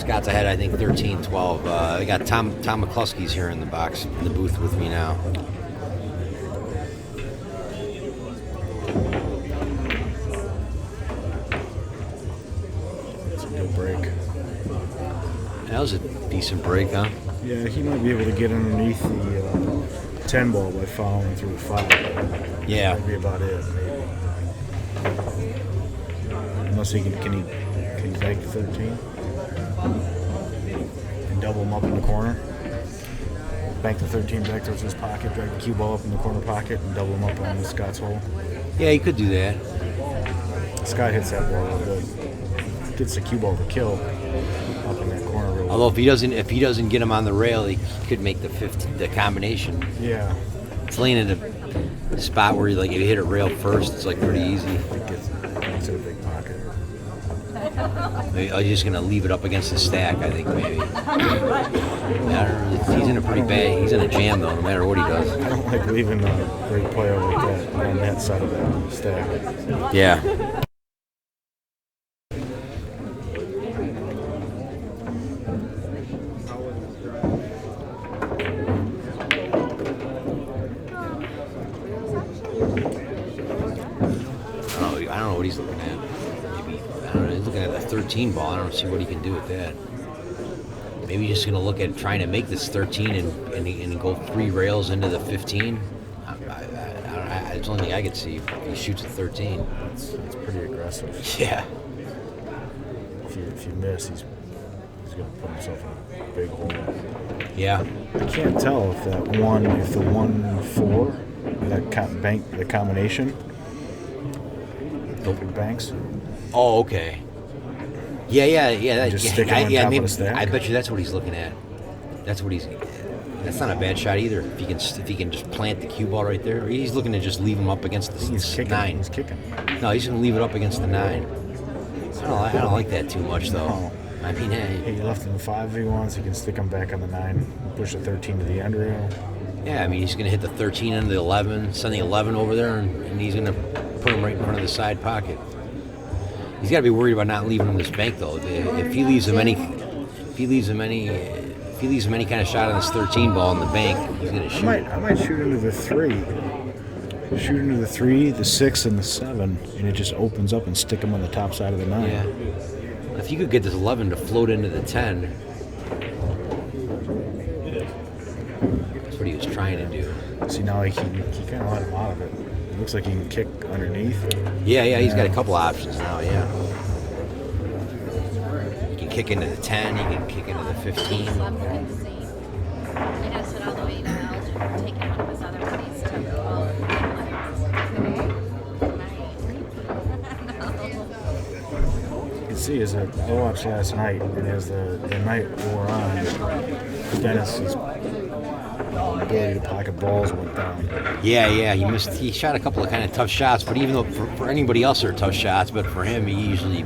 Scott's ahead, I think 13-12. I got Tom McCluskey's here in the box, in the booth with me now. It's a good break. That was a decent break, huh? Yeah, he might be able to get underneath the 10 ball by following through the 5. Yeah. That'd be about it, maybe. Unless he can he bank the 13? And double him up in the corner? Bank the 13 back towards his pocket, drag the cue ball up in the corner pocket, and double him up on Scott's hole. Yeah, he could do that. Scott hits that ball real good. Gets the cue ball to kill up in that corner real Although if he doesn't get him on the rail, he could make the combination. Yeah. It's laying in a spot where if you hit a rail first, it's like pretty easy. It gets to a big pocket. Maybe, I'm just gonna leave it up against the stack. I think maybe. I don't know, he's in a pretty bad. He's in a jam though, no matter what he does. I don't like leaving a great player like that on that side of that stack. Yeah. I don't know what he's looking at. Maybe, I don't know, he's looking at the 13 ball. I don't see what he can do with that. Maybe he's just going to look at trying to make this 13 and go 3 rails into the 15. It's the only thing I could see if he shoots at 13. It's pretty aggressive. Yeah. If you miss, he's going to put himself in a big hole. Yeah. I can't tell if the 1-4, the combination, if it banks. Oh, okay. Yeah. Just stick it on top of the stack? I bet you that's what he's looking at. That's not a bad shot either. If he can just plant the cue ball right there. He's looking to just leave him up against the 9. He's kicking. No, he's going to leave it up against the 9. I don't like that too much though. No. I mean, He left him the 5 if he wants. He can stick him back on the 9, push the 13 to the end rail. yeah. I mean, he's going to hit the 13 into the 11, send the 11 over there, and he's going to put him right in front of the side pocket. He's got to be worried about not leaving him this bank though. If he leaves him any kind of shot on this 13 ball in the bank, he's going to shoot. I might shoot into the 3. Shoot into the 3, the 6, and the 7, and it just opens up and stick him on the top side of the 9. Yeah. If you could get this 11 to float into the 10, that's what he was trying to do. See, now he kind of let him out of it. It looks like he can kick underneath. Yeah, he's got a couple options now, yeah. He can kick into the 10, he can kick into the 15. You can see as I watched last night, and as the night wore on, Dennis's ability to pocket balls went down. Yeah, he missed. He shot a couple of kind of tough shots, but even though for anybody else they're tough shots, but for him he usually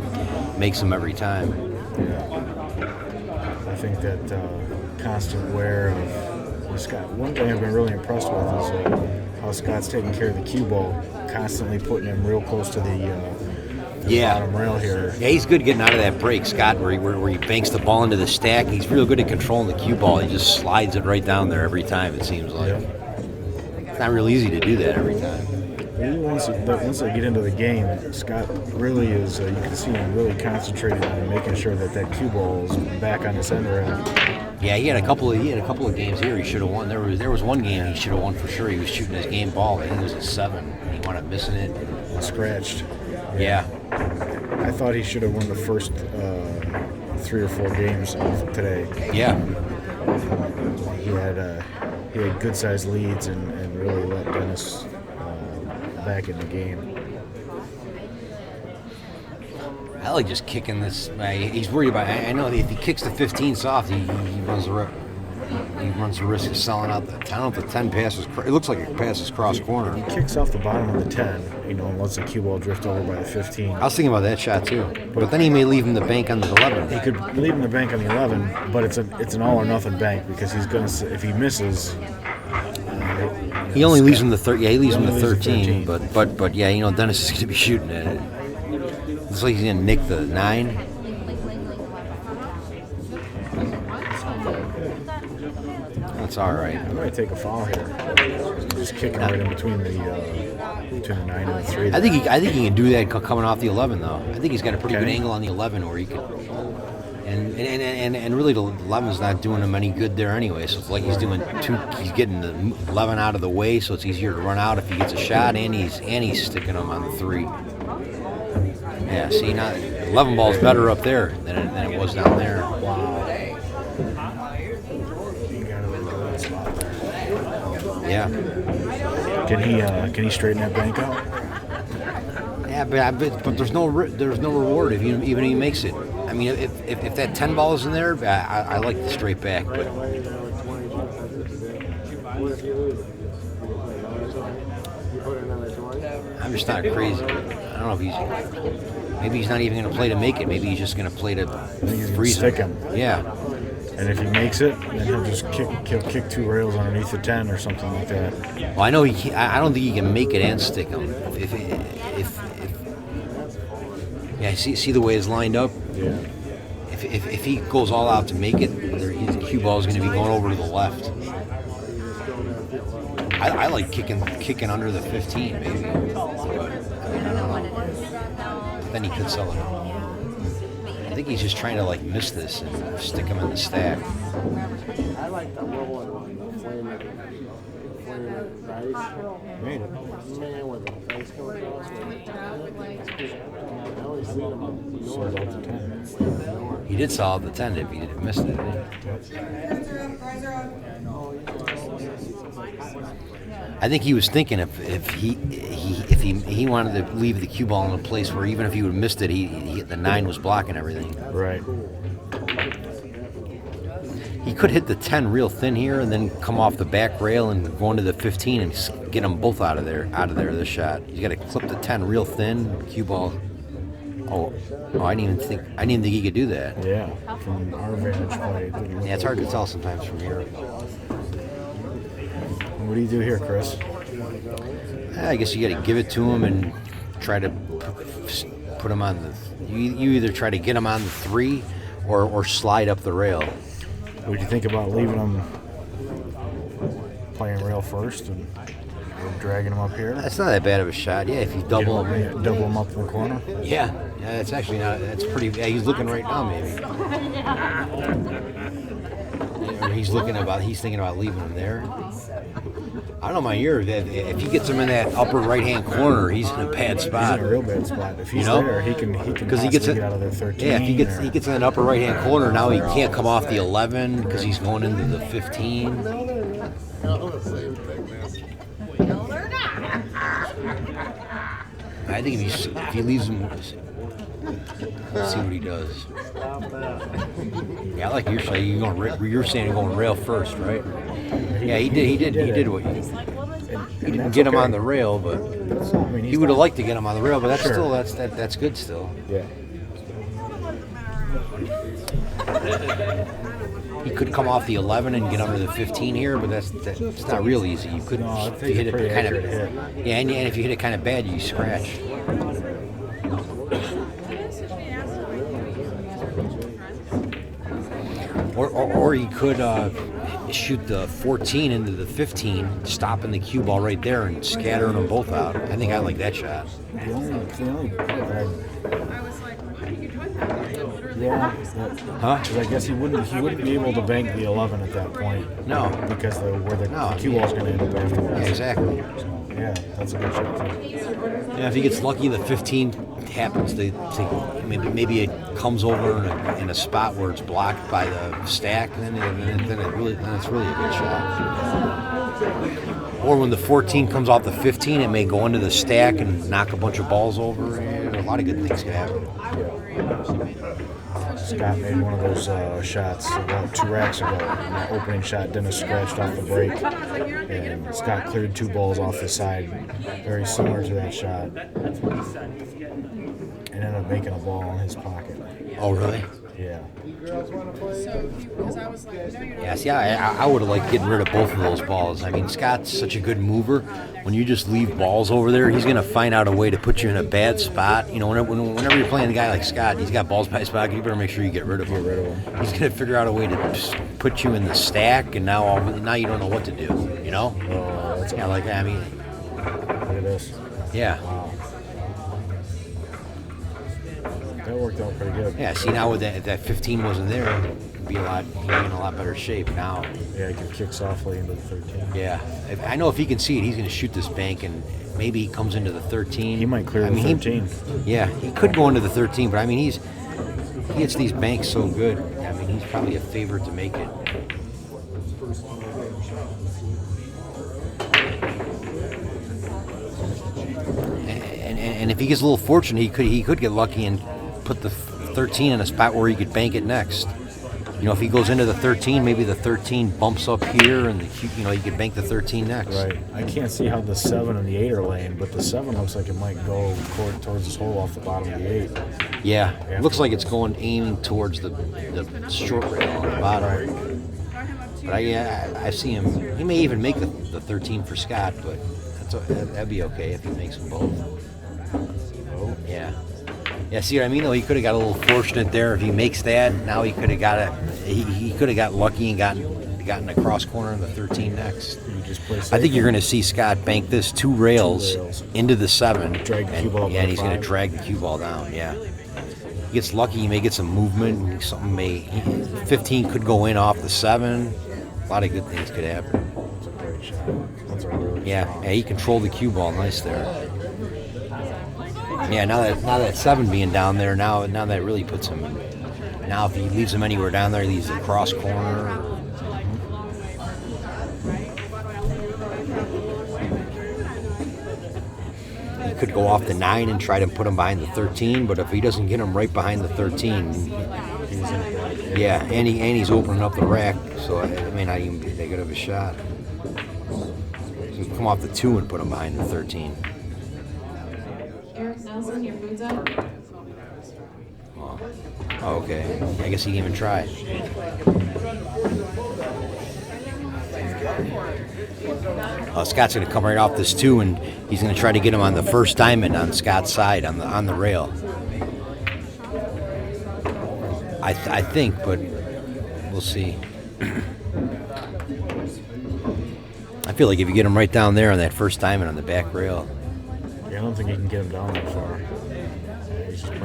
makes them every time. Yeah. I think that constant wear of Scott. One thing I've been really impressed with is how Scott's taking care of the cue ball, constantly putting him real close to the bottom rail here. Yeah, he's good getting out of that break, Scott, where he banks the ball into the stack. He's real good at controlling the cue ball. He just slides it right down there every time, it seems like. Yep. It's not real easy to do that every time. Once they get into the game, Scott really is, you can see him really concentrated on making sure that cue ball is back on his end rail. Yeah, he had a couple of games here he should have won. There was one game he should have won for sure. He was shooting his game ball. I think it was a 7. And he wound up missing it. Scratched. Yeah. I thought he should have won the first 3 or 4 games of today. Yeah. He had good sized leads and really let Dennis back in the game. I like just kicking this. He's worried about. I know if he kicks the 15 soft, he runs the risk of selling out the 10. I don't know if the 10 passes. It looks like it passes cross corner. He kicks off the bottom of the 10, and lets the cue ball drift over by the 15. I was thinking about that shot too, but then he may leave him the bank on the 11. He could leave him the bank on the 11, but it's an all or nothing bank because he's gonna. If he misses, he only leaves him the 13. Yeah, he leaves him the 13. But yeah, Dennis is going to be shooting at it. Looks like he's going to nick the 9. That's all right. I might take a foul here. Just kicking right in between the 9 and the 3. I think he can do that coming off the 11 though. I think he's got a pretty good angle on the 11 where he can. And really the 11's not doing him any good there anyway. So it's like he's doing he's getting the 11 out of the way, so it's easier to run out if he gets a shot, and he's sticking him on the 3. Yeah, see, now 11 ball's better up there than it was down there. Wow. You got a really good spot there. Yeah. Can he straighten that bank out? Yeah, but there's no reward even if he makes it. I mean, if that 10 ball is in there, I like the straight back, but I'm just not crazy. I don't know if maybe he's not even going to play to make it. Maybe he's just going to play to freeze stick him. Yeah. And if he makes it, then he'll just kick 2 rails underneath the 10 or something like that. Well, I know I don't think he can make it and stick him. Yeah, see the way it's lined up. Yeah. If he goes all out to make it, his cue ball is going to be going over to the left. I like kicking under the 15, maybe. Then he could sell it. I think he's just trying to miss this and stick him in the stack. I like the little flame it rice. Man with the face going across I always see them. He did solve the 10 if he didn't miss it. I think he was thinking if he wanted to leave the cue ball in a place where even if he would have missed it, the 9 was blocking everything. Right. He could hit the 10 real thin here and then come off the back rail and go into the 15 and get them both out of there. This shot. You got to clip the 10 real thin. Cue ball. Oh, I didn't even think he could do that. Yeah, from our vantage point. Yeah, it's hard to tell sometimes from here. What do you do here, Chris? I guess you got to give it to him and try to put him on the. You either try to get him on the 3 or slide up the rail. Would you think about leaving him playing rail first and dragging him up here? That's not that bad of a shot. Yeah, if you double him up in the corner. Yeah, that's actually not. That's pretty. Yeah, he's looking right now, maybe. Or he's thinking about leaving him there. I don't know, my ear. If he gets him in that upper right-hand corner, he's in a bad spot. He's in a real bad spot. If he's there, he can because he gets get out of there 13. Yeah, if he gets in that upper right-hand corner, now he can't come off the 11 because he's going into the 15. I think if he leaves him, let's see what he does. Yeah, I like your shot. You're saying going rail first, right? Yeah, he did what he didn't get him on the rail, but he would have liked to get him on the rail. But that's good still. Yeah. He could come off the 11 and get under the 15 here, but that's not real easy. You could hit it kind of, yeah, and if you hit it kind of bad, you scratch. Or he could shoot the 14 into the 15, stopping the cue ball right there and scattering them both out. I think I like that shot. Yeah. Huh? Because I guess he wouldn't be able to bank the 11 at that point. No. Because where the cue ball's going to end up afterwards. Yeah, exactly. So, yeah, that's a good shot too. Yeah, if he gets lucky, the 15 happens. Maybe it comes over in a spot where it's blocked by the stack, and then it's really a good shot. Or when the 14 comes off the 15, it may go into the stack and knock a bunch of balls over. A lot of good things can happen. Scott made one of those shots about 2 racks ago. The opening shot, Dennis scratched off the break, and Scott cleared 2 balls off the side, very similar to that shot, and ended up making a ball in his pocket. Oh, really? Yeah. So, because I was Yeah, see, I would have liked getting rid of both of those balls. I mean, Scott's such a good mover. When you just leave balls over there, he's going to find out a way to put you in a bad spot. You know, whenever you're playing a guy like Scott, he's got balls by his pocket, you better make sure you get rid of him. He's going to figure out a way to just put you in the stack, and now you don't know what to do, you know? Yeah, like, I mean... Look at this. Yeah. Wow. That worked out pretty good. Yeah, see, now with that 15 wasn't there, he'd be in a lot better shape now. Yeah, he can kick softly into the 13. Yeah. I know if he can see it, he's going to shoot this bank, and maybe he comes into the 13. He might clear the 13. Yeah, he could go into the 13, but I mean, he hits these banks so good. I mean, he's probably a favorite to make it. And if he gets a little fortunate, he could get lucky and put the 13 in a spot where he could bank it next. You know, if he goes into the 13, maybe the 13 bumps up here, and he could bank the 13 next. Right. I can't see how the 7 and the 8 are laying, but the 7 looks like it might go towards this hole off the bottom of the 8. Yeah, it looks like it's aiming towards the short rail on the bottom. Right. But I see him. He may even make the 13 for Scott, but that'd be okay if he makes them both. Oh. Yeah. Yeah, see what I mean? Though he could have got a little fortunate there. If he makes that, now he could have got it. He could have got lucky and gotten a cross corner in the 13 next. I think you're going to see Scott bank this two rails into the 7, and he's going to drag the cue ball down. Yeah, he gets lucky. He may get some movement. 15 could go in off the 7. A lot of good things could happen. That's a great shot. That's a really yeah, he controlled the cue ball nice there. Yeah, now that 7 being down there, now that really puts him. Now if he leaves him anywhere down there, he leaves the cross corner. He could go off the 9 and try to put him behind the 13, but if he doesn't get him right behind the 13, yeah, and he's opening up the rack, so it may not even be that good of a shot. So come off the 2 and put him behind the 13. Eric Nelson, your food's up. Oh, okay. I guess he didn't even try. Scott's going to come right off this 2, and he's going to try to get him on the first diamond on Scott's side on the rail. I think, but we'll see. I feel like if you get him right down there on that first diamond on the back rail. Yeah, I don't think he can get him down that far.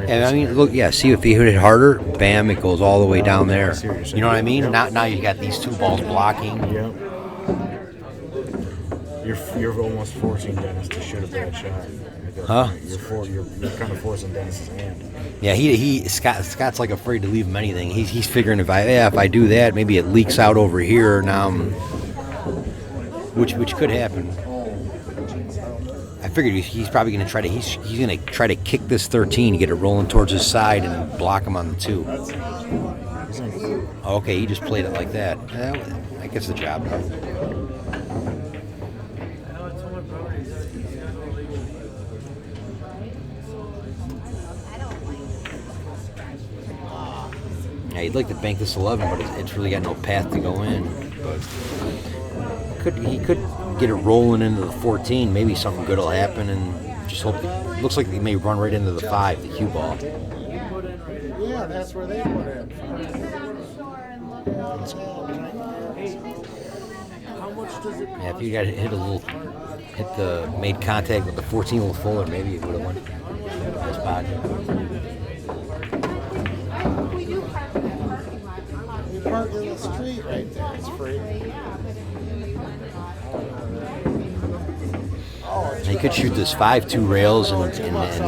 And I mean, look, yeah. See if he hit it harder, bam! It goes all the way down there. You know what I mean? Yep. Now you got these 2 balls blocking. Yep. You're almost forcing Dennis to shoot a bad shot. Huh? You're kind of forcing Dennis's hand. Yeah, Scott's like afraid to leave him anything. He's figuring if I do that, maybe it leaks out over here now, which could happen. I figured he's probably going to try to kick this 13, get it rolling towards his side, and block him on the 2. Okay, he just played it like that. That gets the job done. Yeah, he'd like to bank this 11, but it's really got no path to go in. But he could get it rolling into the 14. Maybe something good will happen, and just hope. Looks like he may run right into the 5, the cue ball. Yeah, that's where they put it. Yeah, if you got made contact with the 14 a little fuller, maybe it would have went in this pocket. We park in the street right there. It's free. He could shoot this 5-2 rails and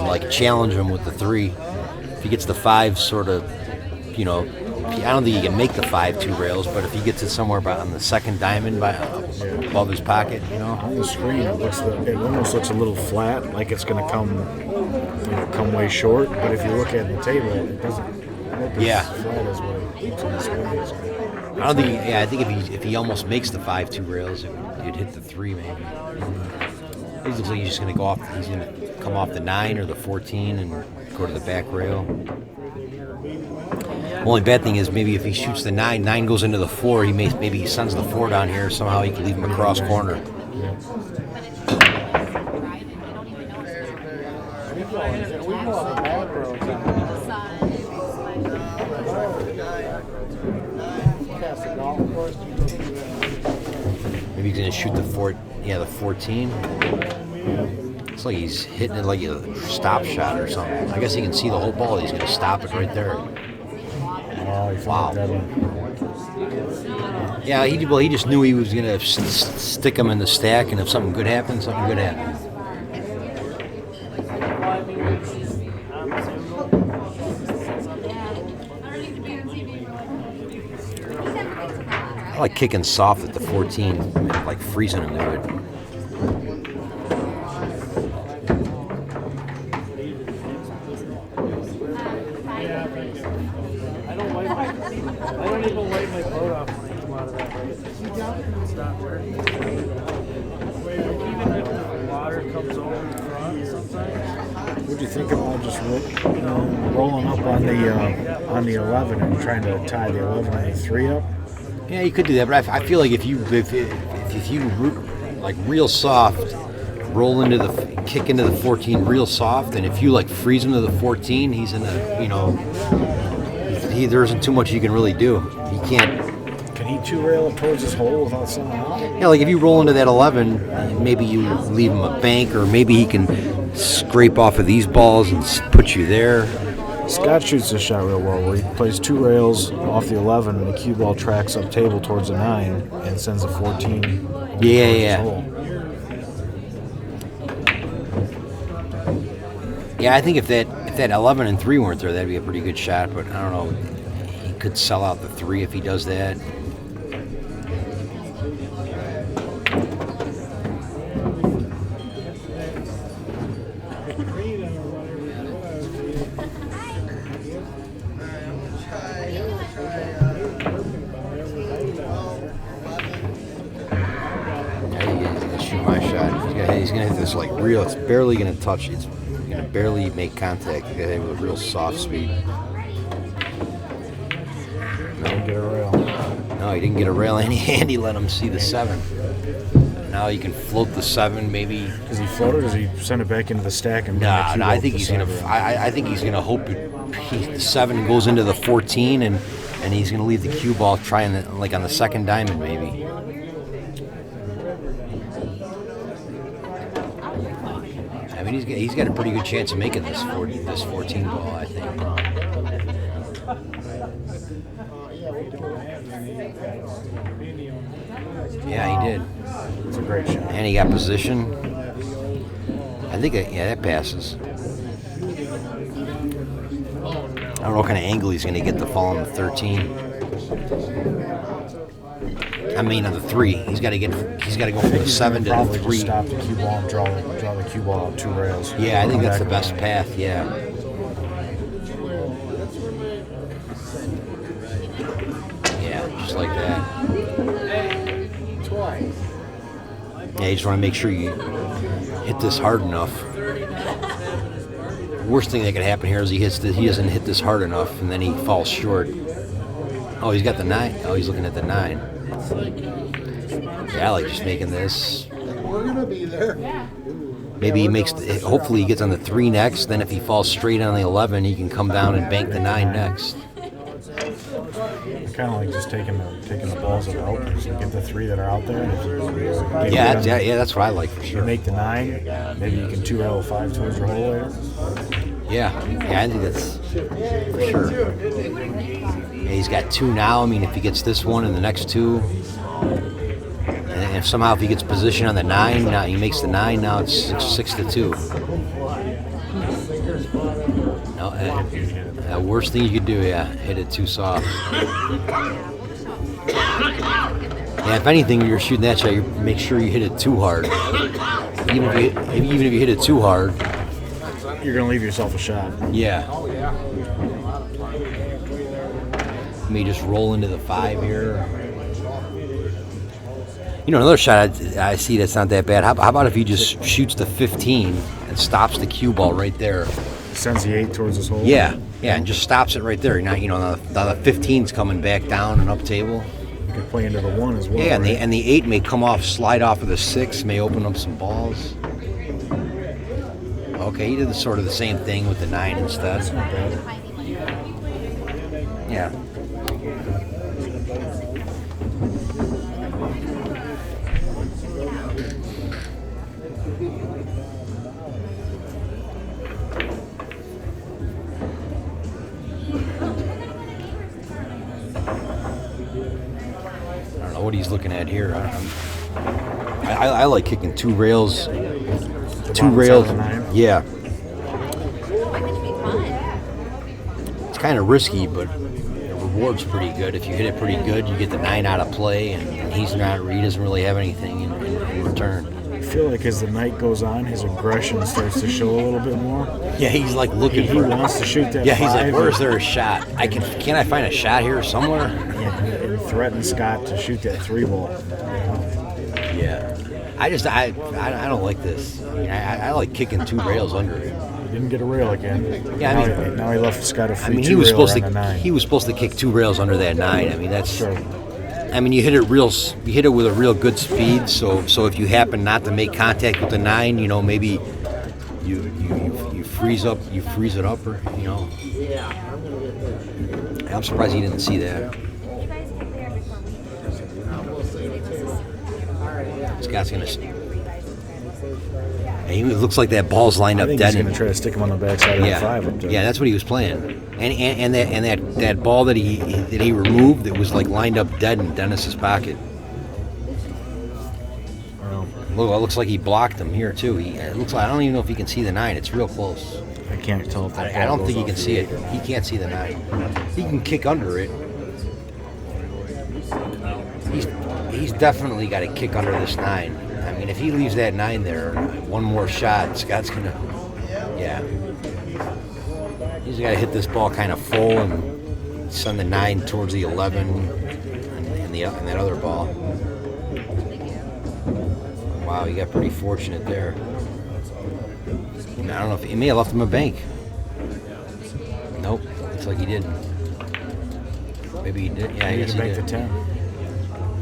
like challenge him with the 3. If he gets the 5 sort of, I don't think he can make the 5-2 rails, but if he gets it somewhere on the second diamond above his pocket, On the screen, it almost looks a little flat, like it's going to come way short. But if you look at the table, it doesn't look as flat as what it looks on the screen. I don't think. I think if he almost makes the 5-2 rails, it'd hit the 3 maybe. He looks like he's just going to go off. He's going to come off the 9 or the 14 and go to the back rail. Only bad thing is maybe if he shoots the 9, 9 goes into the 4. Maybe he sends the 4 down here. Somehow he can leave him across corner. Yeah. Maybe he's gonna shoot the 4. Yeah, the 14. It's like he's hitting it like a stop shot or something. I guess he can see the whole ball. He's gonna stop it right there. Oh, he found that one. Yeah, he just knew he was gonna stick him in the stack, and if something good happens, something good happens. I like kicking soft at the 14, like freezing him to it. I don't even wipe my boat off when I come out of that race. It's not dirty. Even if the water comes over the front sometimes. What do you think about just rolling up on the 11 and trying to tie the 11 and the 3 up? Yeah, you could do that, but I feel like if you like real soft, roll into kick into the 14 real soft, and if you like freeze him to the 14, he's in a there isn't too much you can really do. He can't. Can he 2-rail it towards his hole without someone out? Yeah, like if you roll into that 11, maybe you leave him a bank, or maybe he can scrape off of these balls and put you there. Scott shoots this shot real well, where he plays 2 rails off the 11, and the cue ball tracks up table towards the 9 and sends a 14. Yeah. Yeah, I think if that 11 and 3 weren't there, that'd be a pretty good shot. But I don't know, he could sell out the 3 if he does that. He's gonna hit this like real. It's barely gonna touch. It's gonna barely make contact. He's gonna hit it with real soft speed. Didn't get a rail. No, he didn't get a rail, and he let him see the 7. Now you can float the 7, maybe. Does he float it, or does he send it back into the stack and? No, I think he's gonna. I think he's gonna hope the 7 goes into the 14, and he's gonna leave the cue ball trying like on the second diamond maybe. I mean, he's got a pretty good chance of making this 14 ball, I think. Yeah, he did. It's a great shot. And he got position. I think, that passes. I don't know what kind of angle he's going to get to fall on the 13. I mean, on the 3, he's got to go from the 7 to the 3. Just stop the cue ball and draw the cue ball out 2 rails. Yeah, I think that's the best path. Yeah. Yeah, just like that. Yeah, you just want to make sure you hit this hard enough. Worst thing that could happen here is he doesn't hit this hard enough, and then he falls short. Oh, he's got the 9. Oh, he's looking at the 9. Yeah, I like just making this. We're gonna be there. Maybe he makes. Hopefully, he gets on the 3 next. Then, if he falls straight on the 11, he can come down and bank the 9 next. Kind of like just taking the balls that are open, so get the 3 that are out there. Yeah, that's what I like for You sure. make the 9, maybe you can 2-rail 5 towards your hole later. Yeah, I think that's for sure. Yeah, he's got 2 now. I mean, if he gets this one and the next 2, and if somehow if he gets position on the 9, now he makes the 9. Now it's 6 to 2. No, the worst thing you could do, hit it too soft. Yeah, if anything, when you're shooting that shot, you make sure you hit it too hard. Even if you hit it too hard, you're gonna leave yourself a shot. Yeah. You may just roll into the 5 here. You know, another shot I see that's not that bad. How about if he just shoots the 15 and stops the cue ball right there? Sends the 8 towards his hole. Yeah, and just stops it right there. Now, now the 15's coming back down and up table. You could play into the 1 as well. Yeah, right? and the 8 may come off, slide off of the 6, may open up some balls. Okay, he did sort of the same thing with the 9 instead. That's not bad. Yeah. I don't know what he's looking at here. I like kicking 2 rails. Two rails. Yeah. It's kind of risky, but the reward's pretty good. If you hit it pretty good, you get the 9 out of play, and he doesn't really have anything in return. I feel like as the night goes on, his aggression starts to show a little bit more. Yeah, he's like looking He wants to shoot that. Yeah, he's 5 like, where's there a shot? Can I find a shot here somewhere? Yeah, and threaten Scott to shoot that 3 ball. Yeah. I don't like this. I mean, I like kicking 2 rails under it. He didn't get a rail again. Yeah, now he left Scott a free he 2 was rail supposed on the 9. he was supposed to kick 2 rails under that 9. I mean, that's. Sure. I mean, you hit it with a real good speed. So if you happen not to make contact with the 9, maybe you freeze it up, or I'm surprised he didn't see that. Scott's gonna. It looks like that ball's lined up I think dead. He's going to try to stick him on the backside of the 5 up there. Yeah, that's what he was playing. And that ball that he removed, it was like lined up dead in Dennis's pocket. Well, Look, it looks like he blocked him here too. It looks like I don't even know if he can see the 9. It's real close. I can't tell if that I ball don't goes think he off can the see 8 it. or not. He can't see the 9. He can kick under it. He's definitely got to kick under this 9. I mean, if he leaves that 9 there, one more shot, Scott's gonna. Yeah. He's got to hit this ball kind of full and send the 9 towards the 11 and that other ball. Wow, he got pretty fortunate there. I don't know if he may have left him a bank. Nope, looks like he didn't. Maybe he did. Yeah, I guess he bank did. the 10.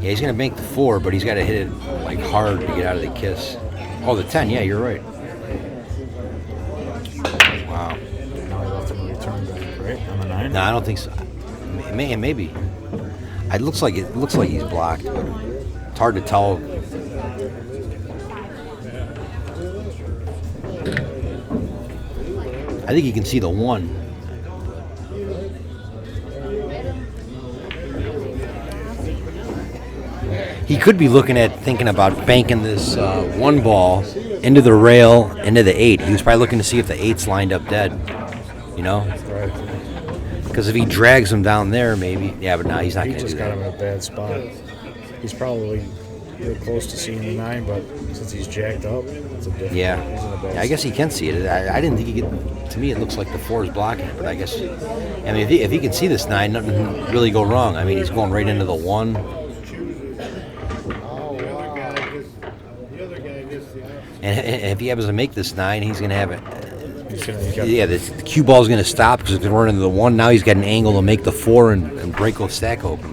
Yeah, he's gonna bank the 4, but he's got to hit it like hard to get out of the kiss. Oh, the 10. Yeah, you're right. Wow. Now he left him a return back, right? On the 9? No, I don't think so. Maybe. It looks like he's blocked, but it's hard to tell. I think you can see the 1. He could be thinking about banking this 1 ball into the rail, into the 8. He was probably looking to see if the 8's lined up dead, Right. Because if he drags him down there, maybe. Yeah, but no, he's not He going to do just got that. him in a bad spot. He's probably real close to seeing the 9, but since he's jacked up, it's a different. Yeah, He's in a bad I guess he can see it. I didn't think he could. To me, it looks like the 4 is blocking it, but I guess. I mean, if he can see this 9, nothing can really go wrong. I mean, he's going right into the 1. And if he happens to make this 9, he's going to have it. Yeah, the cue ball is going to stop because it's been running into the 1. Now he's got an angle to make the 4 and break the stack open.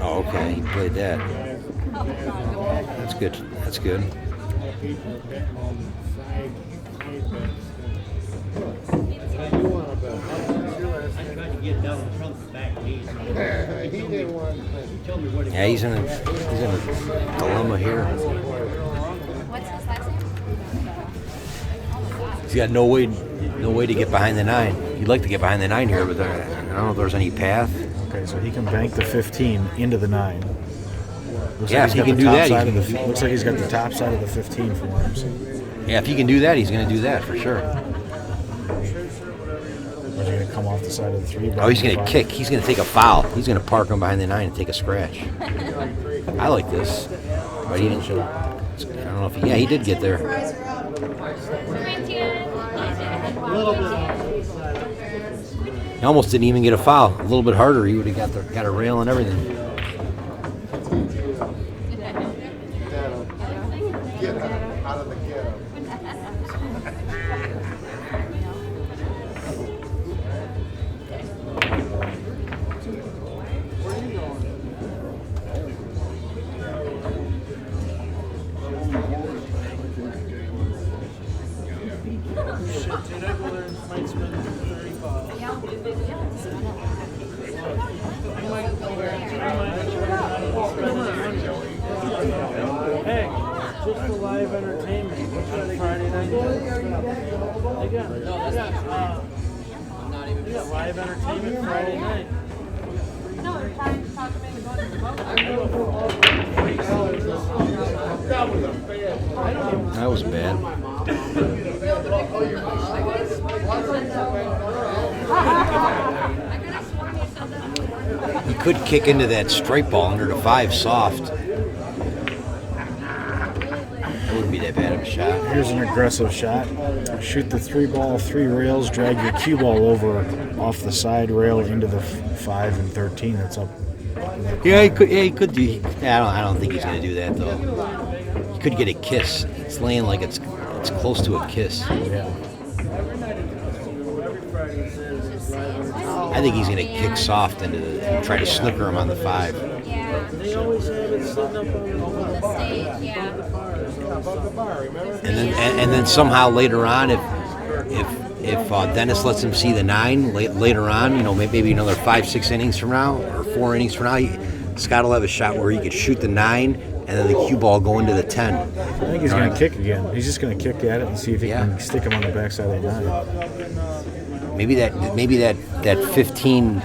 Oh, okay. He played that. That's good. That's good. Yeah, he's in a dilemma here. He's got no way to get behind the 9. He'd like to get behind the 9 here, but I don't know if there's any path. Okay, so he can bank the 15 into the 9. Looks Yeah, like if he he's got can the do top that, side he of the can- looks like he's got the top side of the 15 for him. So. Yeah, if he can do that, he's going to do that for sure. Or is he going to come off the side of the 3? Oh, he's going to kick. He's going to take a foul. He's going to park him behind the 9 and take a scratch. I like this. But he didn't. I don't know if he. Yeah, he did get there. He almost didn't even get a foul. A little bit harder, he would have got a rail and everything. shit, dude. I go there and might spend $35. I might go there and hey, just the live entertainment on Friday night. They got live entertainment Friday night. That was bad. He could kick into that straight ball under the 5 soft. It wouldn't be that bad of a shot. Here's an aggressive shot. Shoot the 3 ball, 3 rails, drag your cue ball over off the side rail into the 5 and 13 that's up. Yeah, he could. Yeah, he could do. I don't think he's going to do that though. He could get a kiss. It's laying like it's close to a kiss. Yeah. I think he's going to kick soft into and try to slicker him on the 5. Yeah. They always have it sitting up on The stage, yeah. And then somehow later on, if Dennis lets him see the 9 later on, maybe another 5-6 innings from now or 4 innings from now, Scott will have a shot where he could shoot the 9 and then the cue ball go into the 10. I think he's going to kick again. He's just going to kick at it and see if he can stick him on the backside of the 9. Maybe that 15.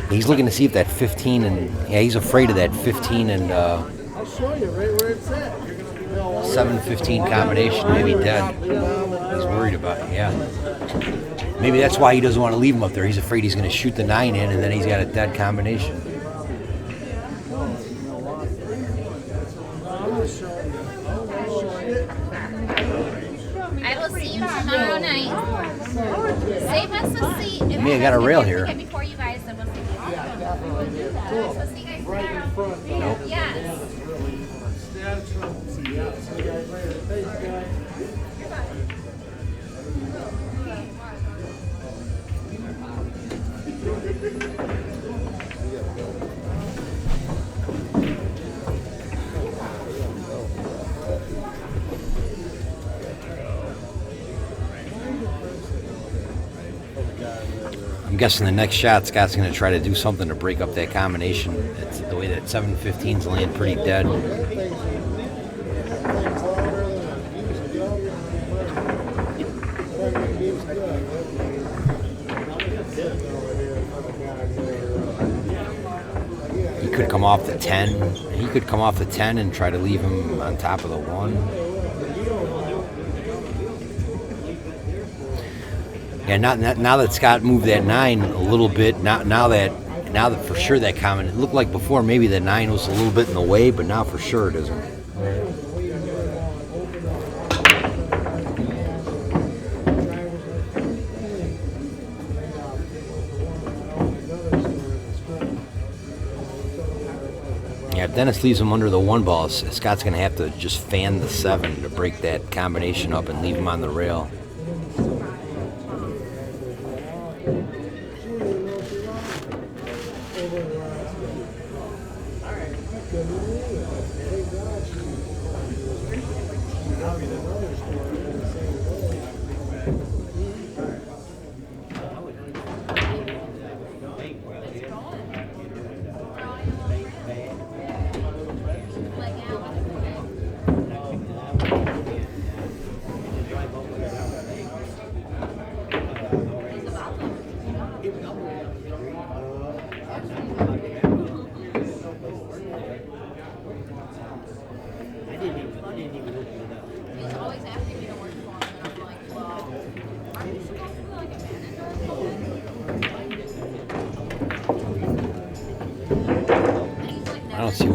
He's looking to see if that 15 and he's afraid of that 15 and I'll show you right where it's at. 7-15 combination. Maybe dead. He's worried about it. Yeah. Maybe that's why he doesn't want to leave him up there. He's afraid he's going to shoot the 9 in, and then he's got a dead combination. I will see you tomorrow night. Save us a seat. I mean, I got a rail here. Before you guys, then we'll see you. So see you guys tomorrow. Nope. Yes. I'm guessing the next shot, Scott's going to try to do something to break up that combination. It's the way that 7-15's laying pretty dead. He could come off the 10. He could come off the 10 and try to leave him on top of the 1. Yeah, now that Scott moved that 9 a little bit, now that for sure that comment, it looked like before maybe the 9 was a little bit in the way, but now for sure it isn't. Yeah, if Dennis leaves him under the 1 ball, Scott's going to have to just fan the 7 to break that combination up and leave him on the rail.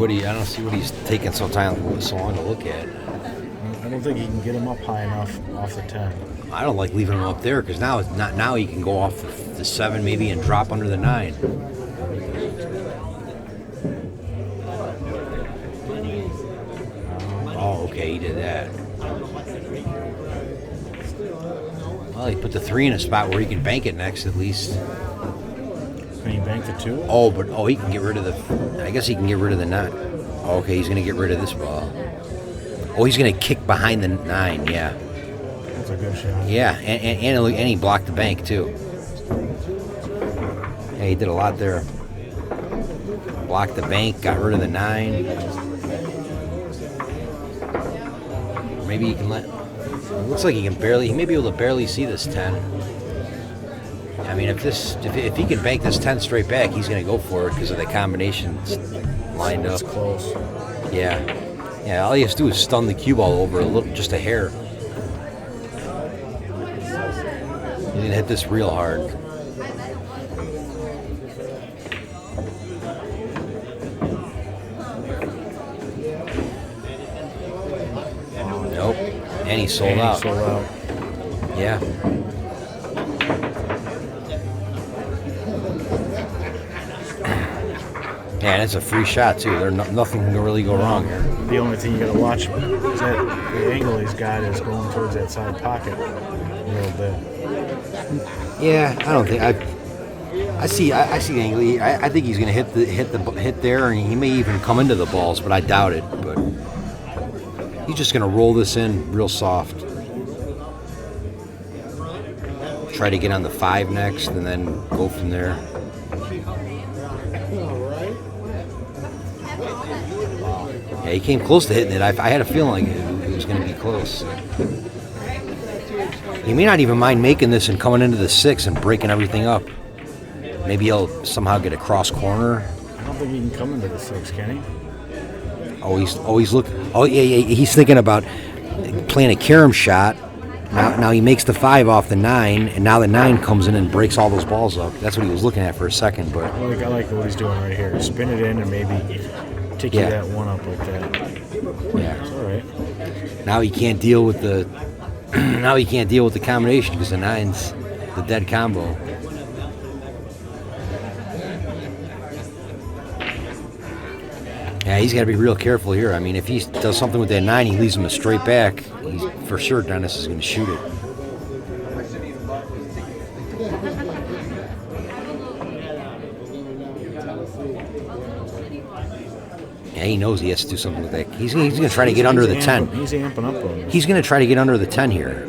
I don't see what he's taking so long to look at. I don't think he can get him up high enough off the 10. I don't like leaving him up there because now he can go off the 7 maybe and drop under the 9. Oh, okay, he did that. Well, he put the 3 in a spot where he can bank it next at least. Can he bank the 2? He can get rid of the. I guess he can get rid of the 9. Okay, he's going to get rid of this ball. Oh, he's going to kick behind the 9, yeah. was a good shot. Yeah, and he blocked the bank too. Yeah, he did a lot there. Blocked the bank, got rid of the 9. Maybe he can let. It looks like he may be able to barely see this 10. I mean, if he can bank this 10 straight back, he's going to go for it because of the combinations lined up. It's close. Yeah. Yeah, all he has to do is stun the cue ball over just a hair. He's going to hit this real hard. Nope. And he sold out. Yeah. Yeah, and it's a free shot too. Nothing can really go wrong here. The only thing you got to watch is that the angle he's got is going towards that side pocket a little bit. Yeah, I don't think I see the angle. I think he's going to hit there, and he may even come into the balls, but I doubt it. But he's just going to roll this in real soft. Try to get on the 5 next, and then go from there. Yeah, he came close to hitting it. I had a feeling like it was going to be close. He may not even mind making this and coming into the 6 and breaking everything up. Maybe he'll somehow get a cross corner. I don't think he can come into the 6, can he? He's thinking about playing a carom shot. Now he makes the 5 off the 9, and now the 9 comes in and breaks all those balls up. That's what he was looking at for a second. But I like what he's doing right here. Spin it in and maybe take you that 1 up like that. Yeah, it's all right. Now he can't deal with the combination because the 9's the dead combo. Yeah, he's got to be real careful here. I mean, if he does something with that 9, he leaves him a straight back. He's for sure Dennis is going to shoot it. Yeah, he knows he has to do something with that. He's going to try to get under the 10. He's amping up on this. He's going to try to get under the 10 here.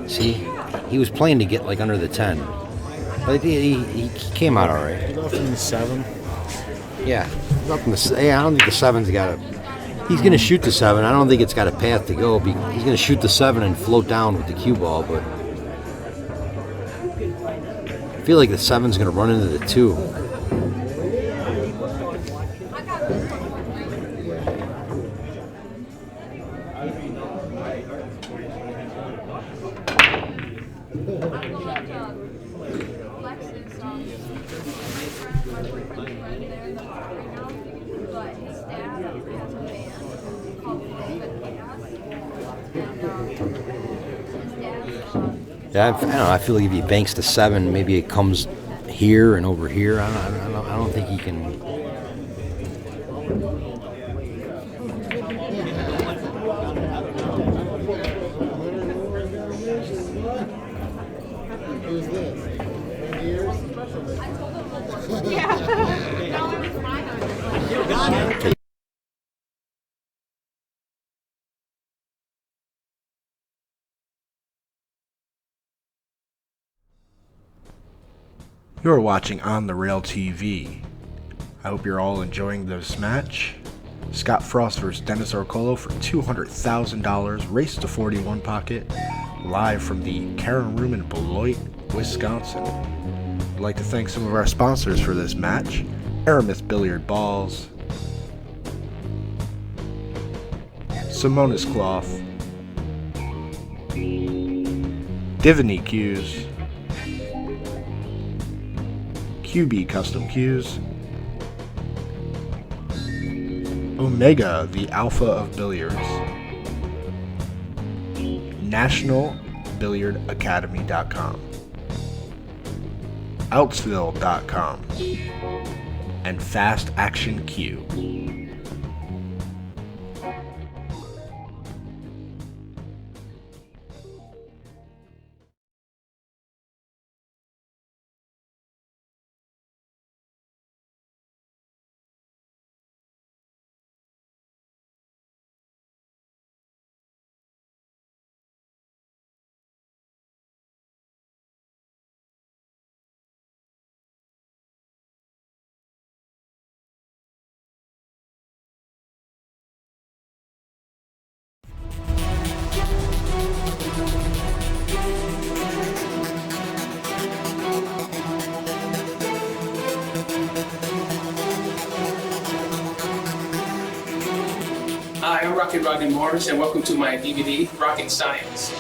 See? He was playing to get like under the 10. But he came out all right. He left in the 7. Yeah. I don't think the 7's got a... He's going to shoot the 7. I don't think it's got a path to go. He's going to shoot the 7 and float down with the cue ball, but... I feel like the 7's going to run into the 2. Yeah, I don't know. I feel like if he banks the 7, maybe it comes here and over here. I don't think he can. You're watching On the Rail TV. I hope you're all enjoying this match. Scott Frost versus Dennis Orcollo for $200,000, race to 41 pocket, live from the Karen Room in Beloit, Wisconsin. I'd like to thank some of our sponsors for this match: Aramis Billiard Balls, Simonis Cloth, Diviny Cues, QB Custom Cues, Omega, the Alpha of Billiards, NationalBilliardAcademy.com, Outsville.com, and Fast Action Q. Rocket Rodney Morris, and welcome to my DVD, Rocket Science.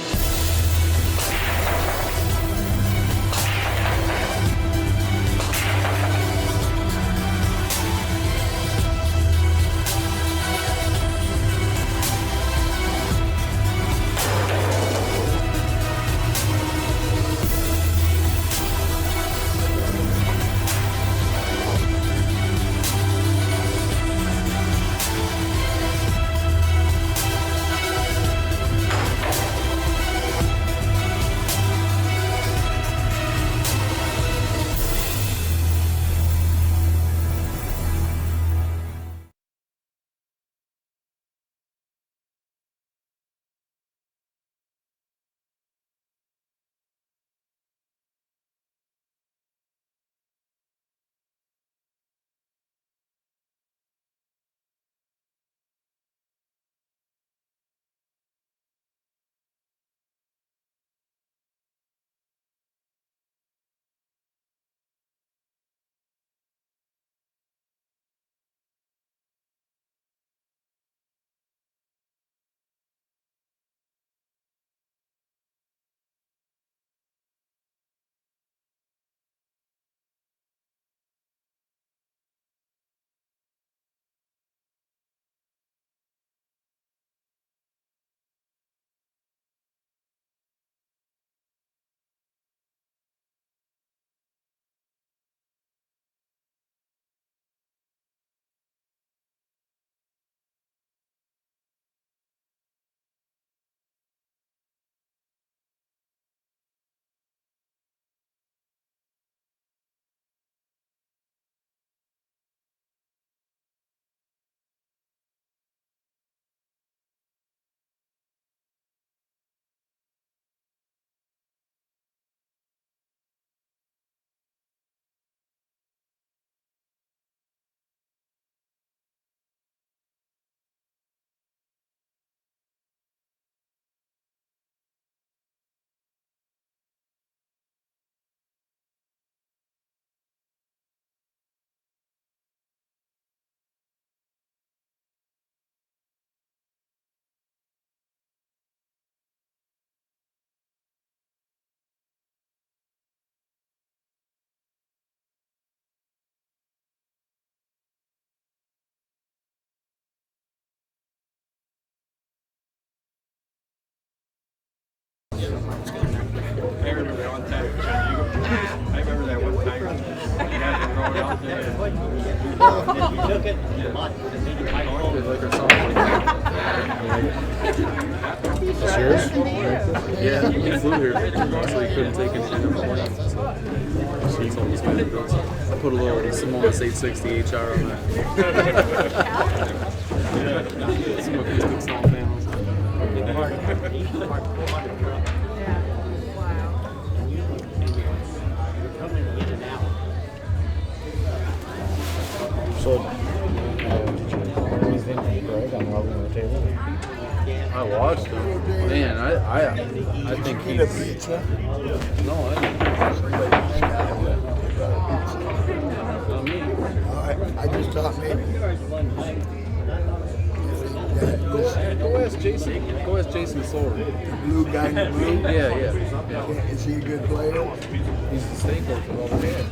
Yeah, he flew here, so he couldn't take anything on the plane. So he told us what it was. I put a little Simonis 860 HR on that. Some acoustic sound panels. So, did you anything from Greg on leveling the table? I watched him. Man, I think he's... No, I I just thought maybe. Go ask Jason. Go ask Jason Sword. The blue guy in the blue? Yeah. Is he a good player? He's the state coach of all the games.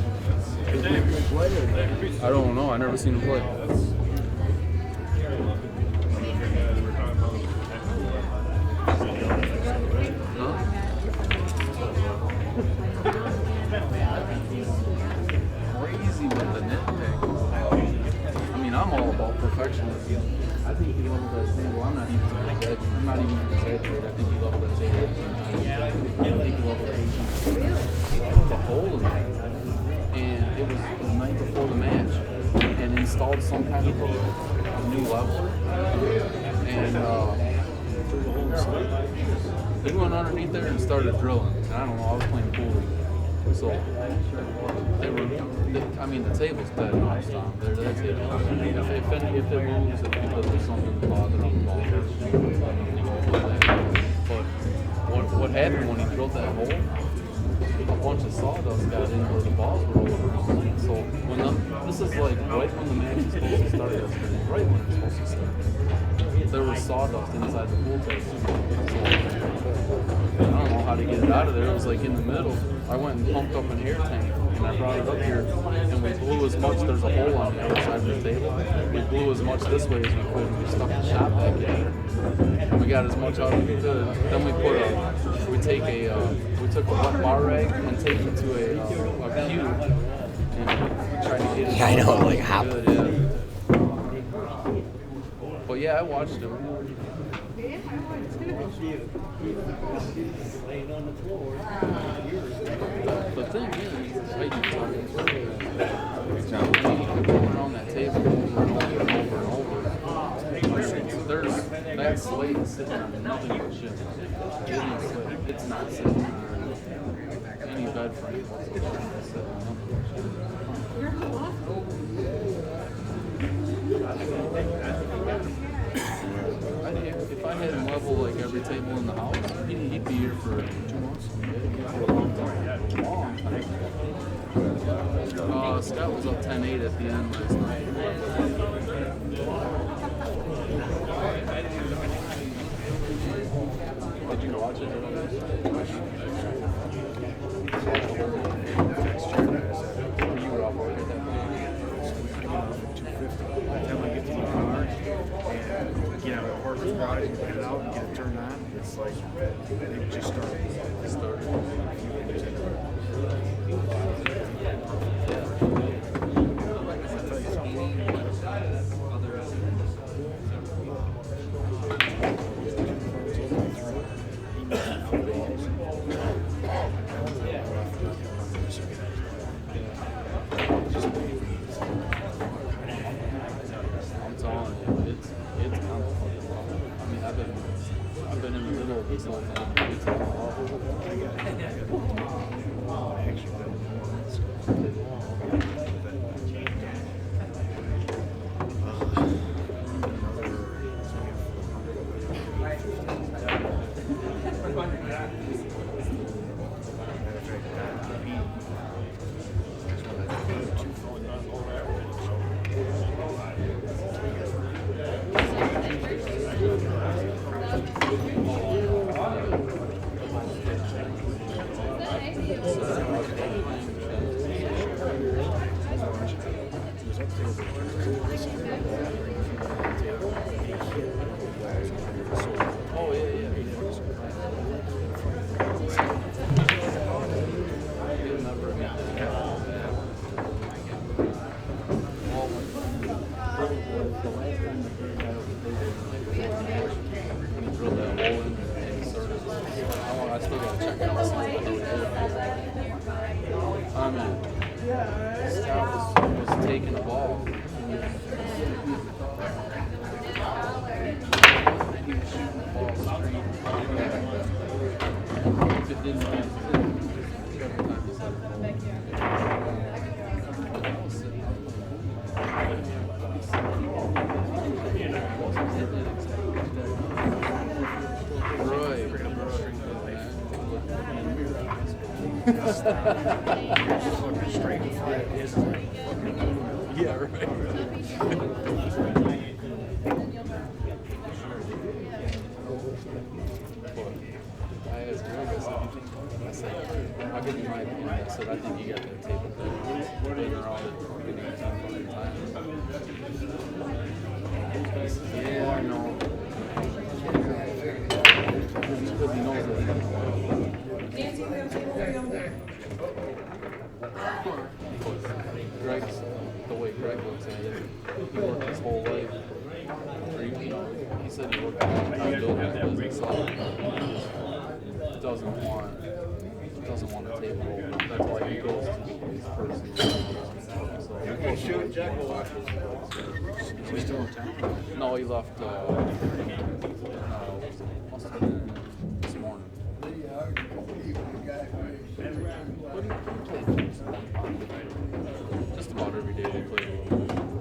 Is he a good player? I don't know. I never seen him play. Crazy with the nitpick. I mean, I'm all about perfectionism. I think he leveled that table. I'm not even exaggerating. I think he leveled that table. I think he leveled the hole in it. And it was the night before the match. And installed some kind of a new leveler. And he went underneath there and started drilling. And I don't know, I was playing pool. So the table's dead non-stop. That's it. If it moves, it's because there's something bothering the ball. But what happened when he drilled that hole? a bunch of sawdust got in where the balls were rolling around. So this is like right when the match is supposed to start yesterday, right when it's supposed to start. There was sawdust inside the pool table. So I don't know how to get it out of there. It was like in the middle. I went and pumped up an air tank and I brought it up here and we blew as much. There's a hole on the other side of the table. We blew as much this way as we could. We stuck the shop back in there. And we got as much out as we could. Then we took a wet bar rag and taped it to a cube and tried to get it. Yeah, I know, like hop. Good, yeah. But yeah, I watched him. The thing is, like you going around that table over and over and over and over. There's that slate sitting on nothing but shit. It's not sitting on any bed frame whatsoever. It's sitting on nothing but shit. If I had him level like every table in the house, he'd be here for 2 months. For a long time. Scott was up 10-8 at the end last night. Did you watch it? You were off work at that point. By the time I get to the car and get out of the Harvard's garage and get it out and get it turned on, it's like it just started. I'm telling you, it's complicated. I mean, I've been in the middle of this whole thing. It's Oh, yeah. He'll never get that. Well, the last time the third guy was when he drilled that hole in and inserted it. I still gotta check it out. See what he did. I mean, Scott was taking a ball. He was shooting the ball straight. If it didn't every time he said it. Yeah, right. I asked Greg, I said, I'll give you my opinion. I said, I think you got that table been around it for 10 times. He said, yeah, I know. Because he knows that. Greg's, the way Greg looks at it, he worked his whole life. Or he said he worked a long time building his business up. He doesn't want to table over. That's why he goes to his personal. So, Shoot, Jack will watch Is he still in town? no, he left. Must have been this morning. What do you play? Just about every day they play a little bit. I'm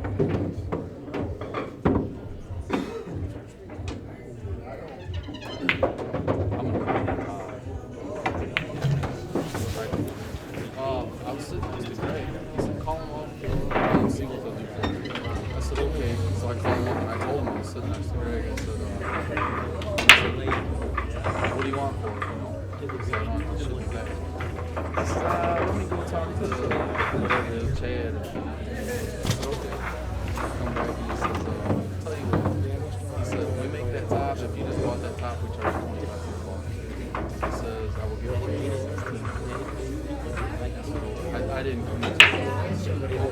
gonna call him Todd. said, let me go talk to whatever it is, Chad. I said, okay. Come back and he says, tell you what. He said, when we make that top, if you just bought that top, we charge $25. He says, I will give it to you for 16. So I didn't commit to it.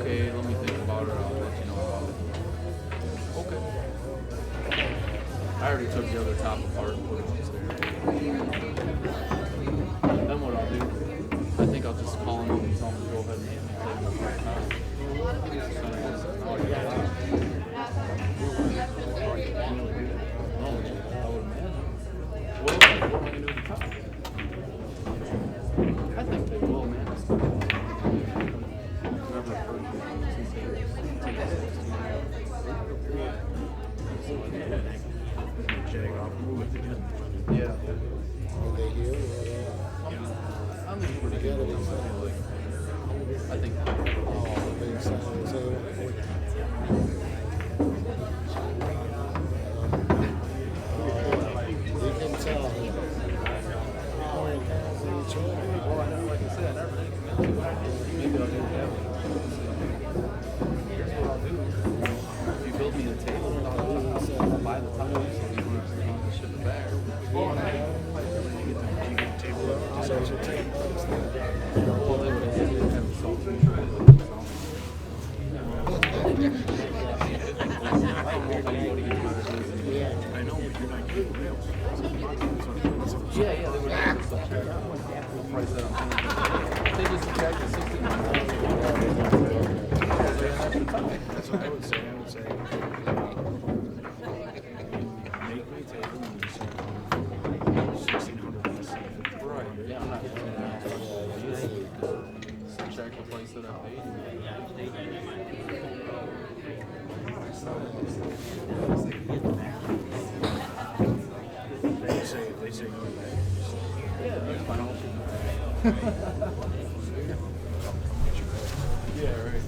Okay, let me think about it. I'll let you know about it. Okay. I already took the other top apart and put it upstairs. Then what I'll do, I think I'll just call him up and tell him to go ahead and take the apart top. No, I would imagine. What am I going to do with the top? I think they will, man. Whoever purchased since they take it 16. Yeah. I'm just pretty good with them. Like, I think. Well, I know, like I said, I never really commit to it. Maybe I'll do it that way. Here's what I'll do. If you build me a table, I'll buy the top piece and you ship it back. Well, they would have to solve it. I know, but you're not getting real. Yeah, they would have to check the price that I'm paying. They just check the 16. That's what I would say. Make my table and you sell $1,600. Right, yeah, I'm not check the price that I paid. They say no to that. Yeah, that's fine. Yeah, right.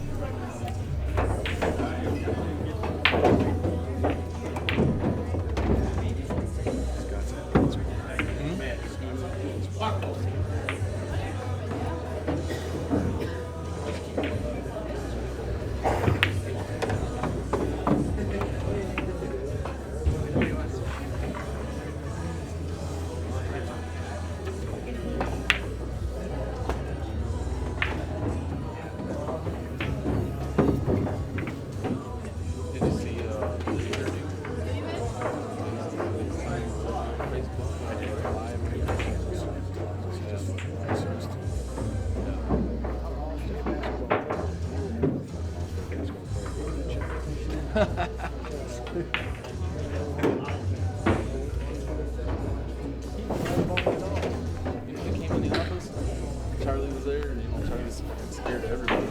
Charlie was there, and Charlie was scared of everybody.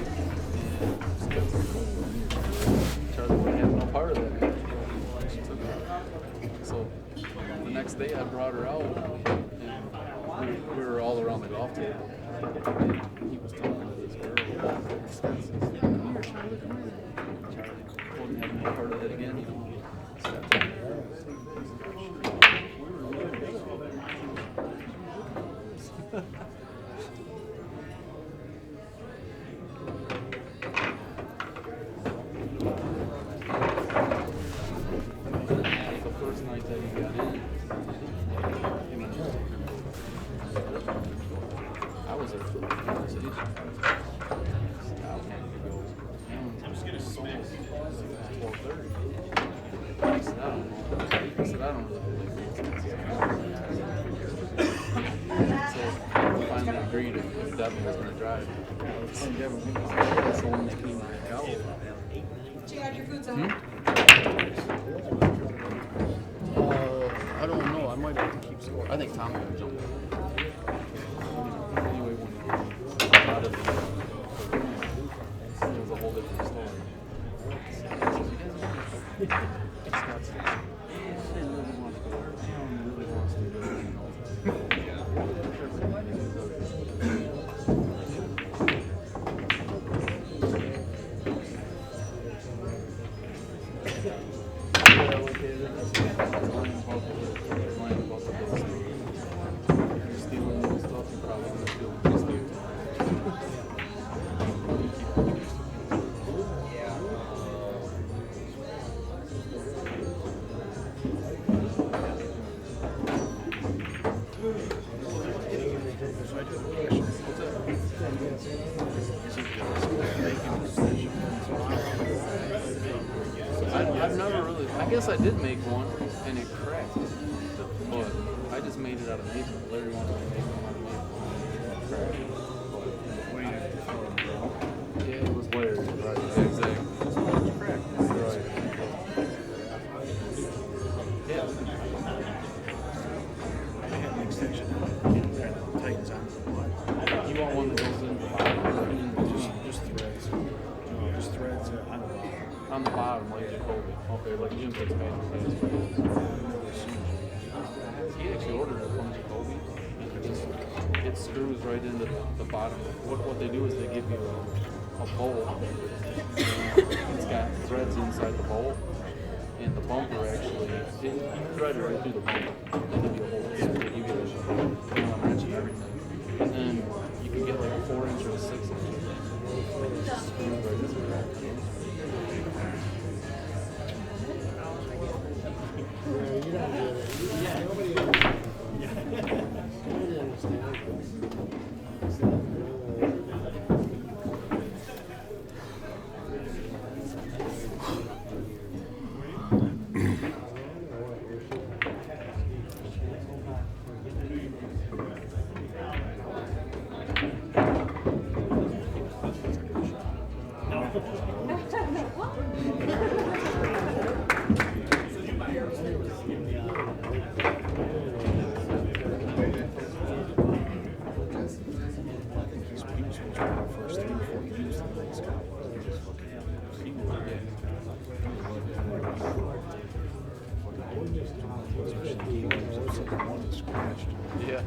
Charlie wouldn't have no part of that. She took it. So the next day I brought her out, and we were all around the golf table. And he was talking to this girl. Scott says, "Come here, Charlie, come here." Charlie wouldn't have no part of that again, Scott told me, the first night that he got in, I was there for the conversation. Scott wanted to go. It was almost 12:30. I said, I don't really believe it. So I finally agreed if Devin was going to drive. So when they came back out. I don't know. I might have to keep score. I think Tom will jump in. Anyway, when he got out of the room, it was a whole different story. Scott's really wants to go. Tom really wants to go. I've never really. I guess I did make one, and it cracked. But I just made it out of maple. Larry wanted to make one out of maple. Yeah, it was Larry. Right. Exactly. Right. Yeah. I had an extension that kind of tightens on the butt. You want one that goes in the bottom? Just threads. Just threads on the bottom. On the bottom, like Jacoby. Okay, like Jim Fitzpatrick. He actually ordered it from Jacoby. It screws right into the bottom. What they do is they give you a bowl. It's got threads inside the bowl. And the bumper actually, you thread it right through the bumper. They give you a whole, they give you a wrench and everything. And then you can get like a 4-inch or a 6-inch. Just screws right into the Yeah.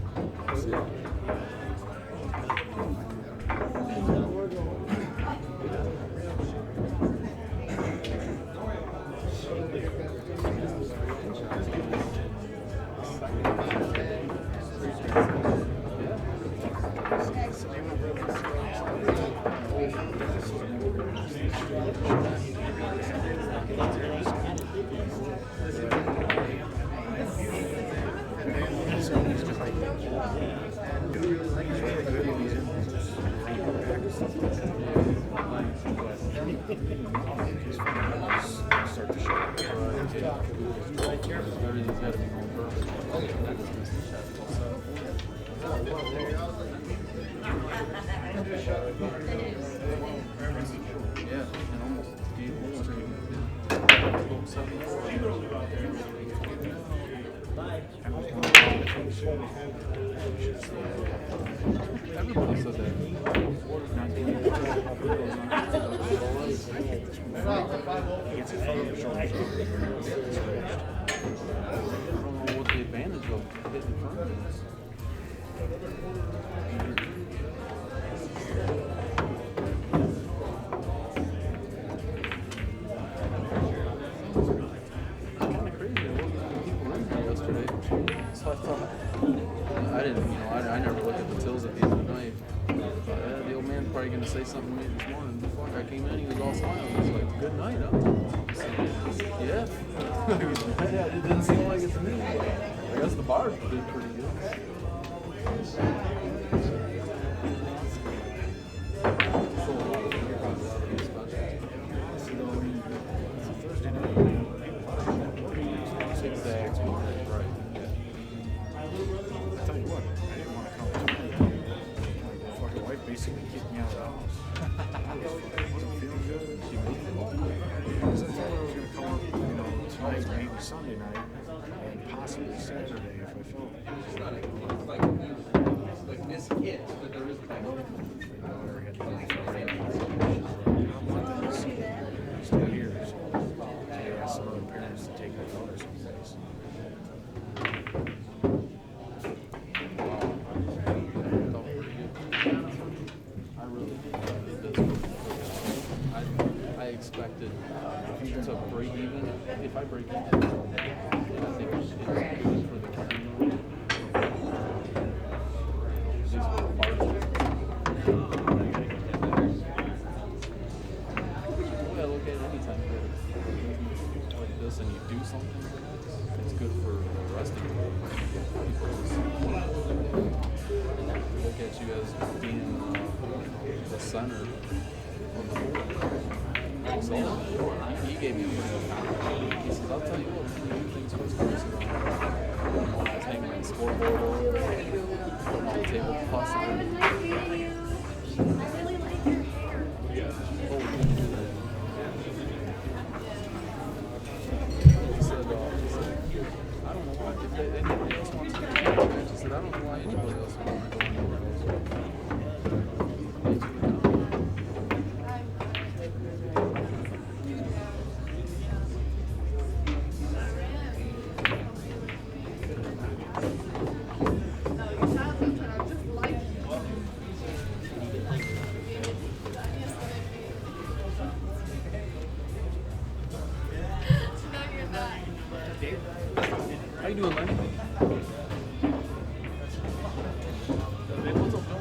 Everything's got to be more perfect. That just makes the shot so yeah, and almost gave whole stream. Everybody said that. I don't know what the advantage of hitting front is. It's kind of crazy. There wasn't many people in there yesterday. So I thought, I didn't, I never look at the tills at the end of the night. The old man's probably going to say something to me this morning. Before I came in, he was all smiling. He was like, good night, huh? I said, yeah. Yeah, it didn't seem like it to me. But I guess the bar did pretty good. Sold a lot of beer, probably a lot of these specials. Exactly. Right. I'll tell you what, I didn't want to come tonight. My fucking wife basically kicked me out of the house. I wasn't feeling good. She made it. Because I thought I was going to come up, tonight, maybe Sunday night, and possibly Saturday if I felt Like this hit, but there is a my daughter had to leave. I don't want them to see it. He's still here. So they asked some other parents to take their daughter someplace. I really did this. I expected to break even. If I break even, I think it's good for the community. These are the parts. Yeah, look at it anytime you like this and you do something, it's good for the rest of you. People just look at you as being the center of the hole. So he gave me a pretty good compliment. He says, I'll tell you what, we do things first class. I was hanging my scoreboard over, putting on the table, plus on. He said, I don't know why, if anybody else wants to go to the match, he said, I don't know why anybody else would want to go anywhere else. How you doing, man? What's up, man?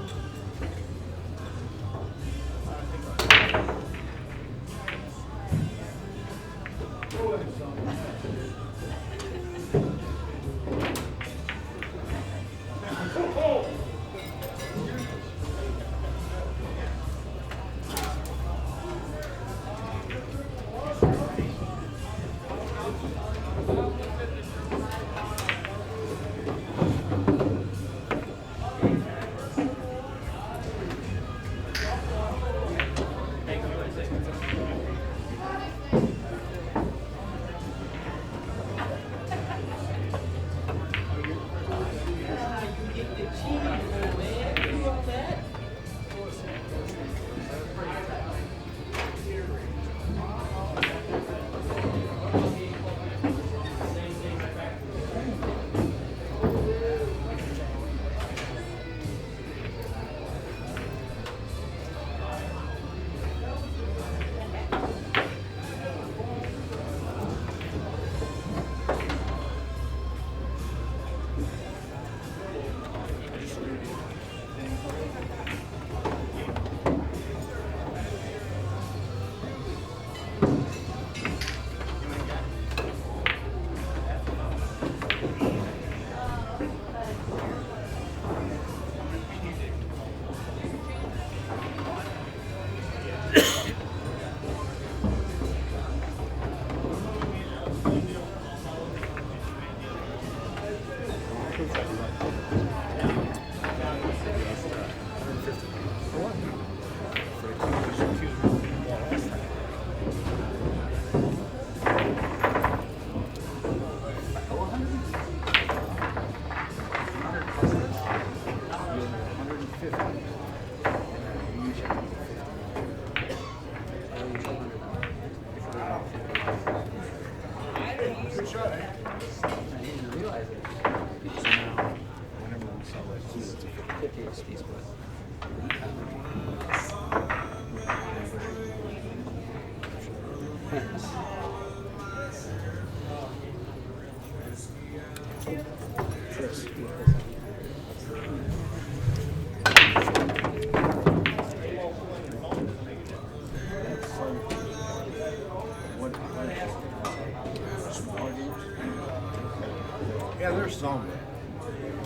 Yeah, there's some.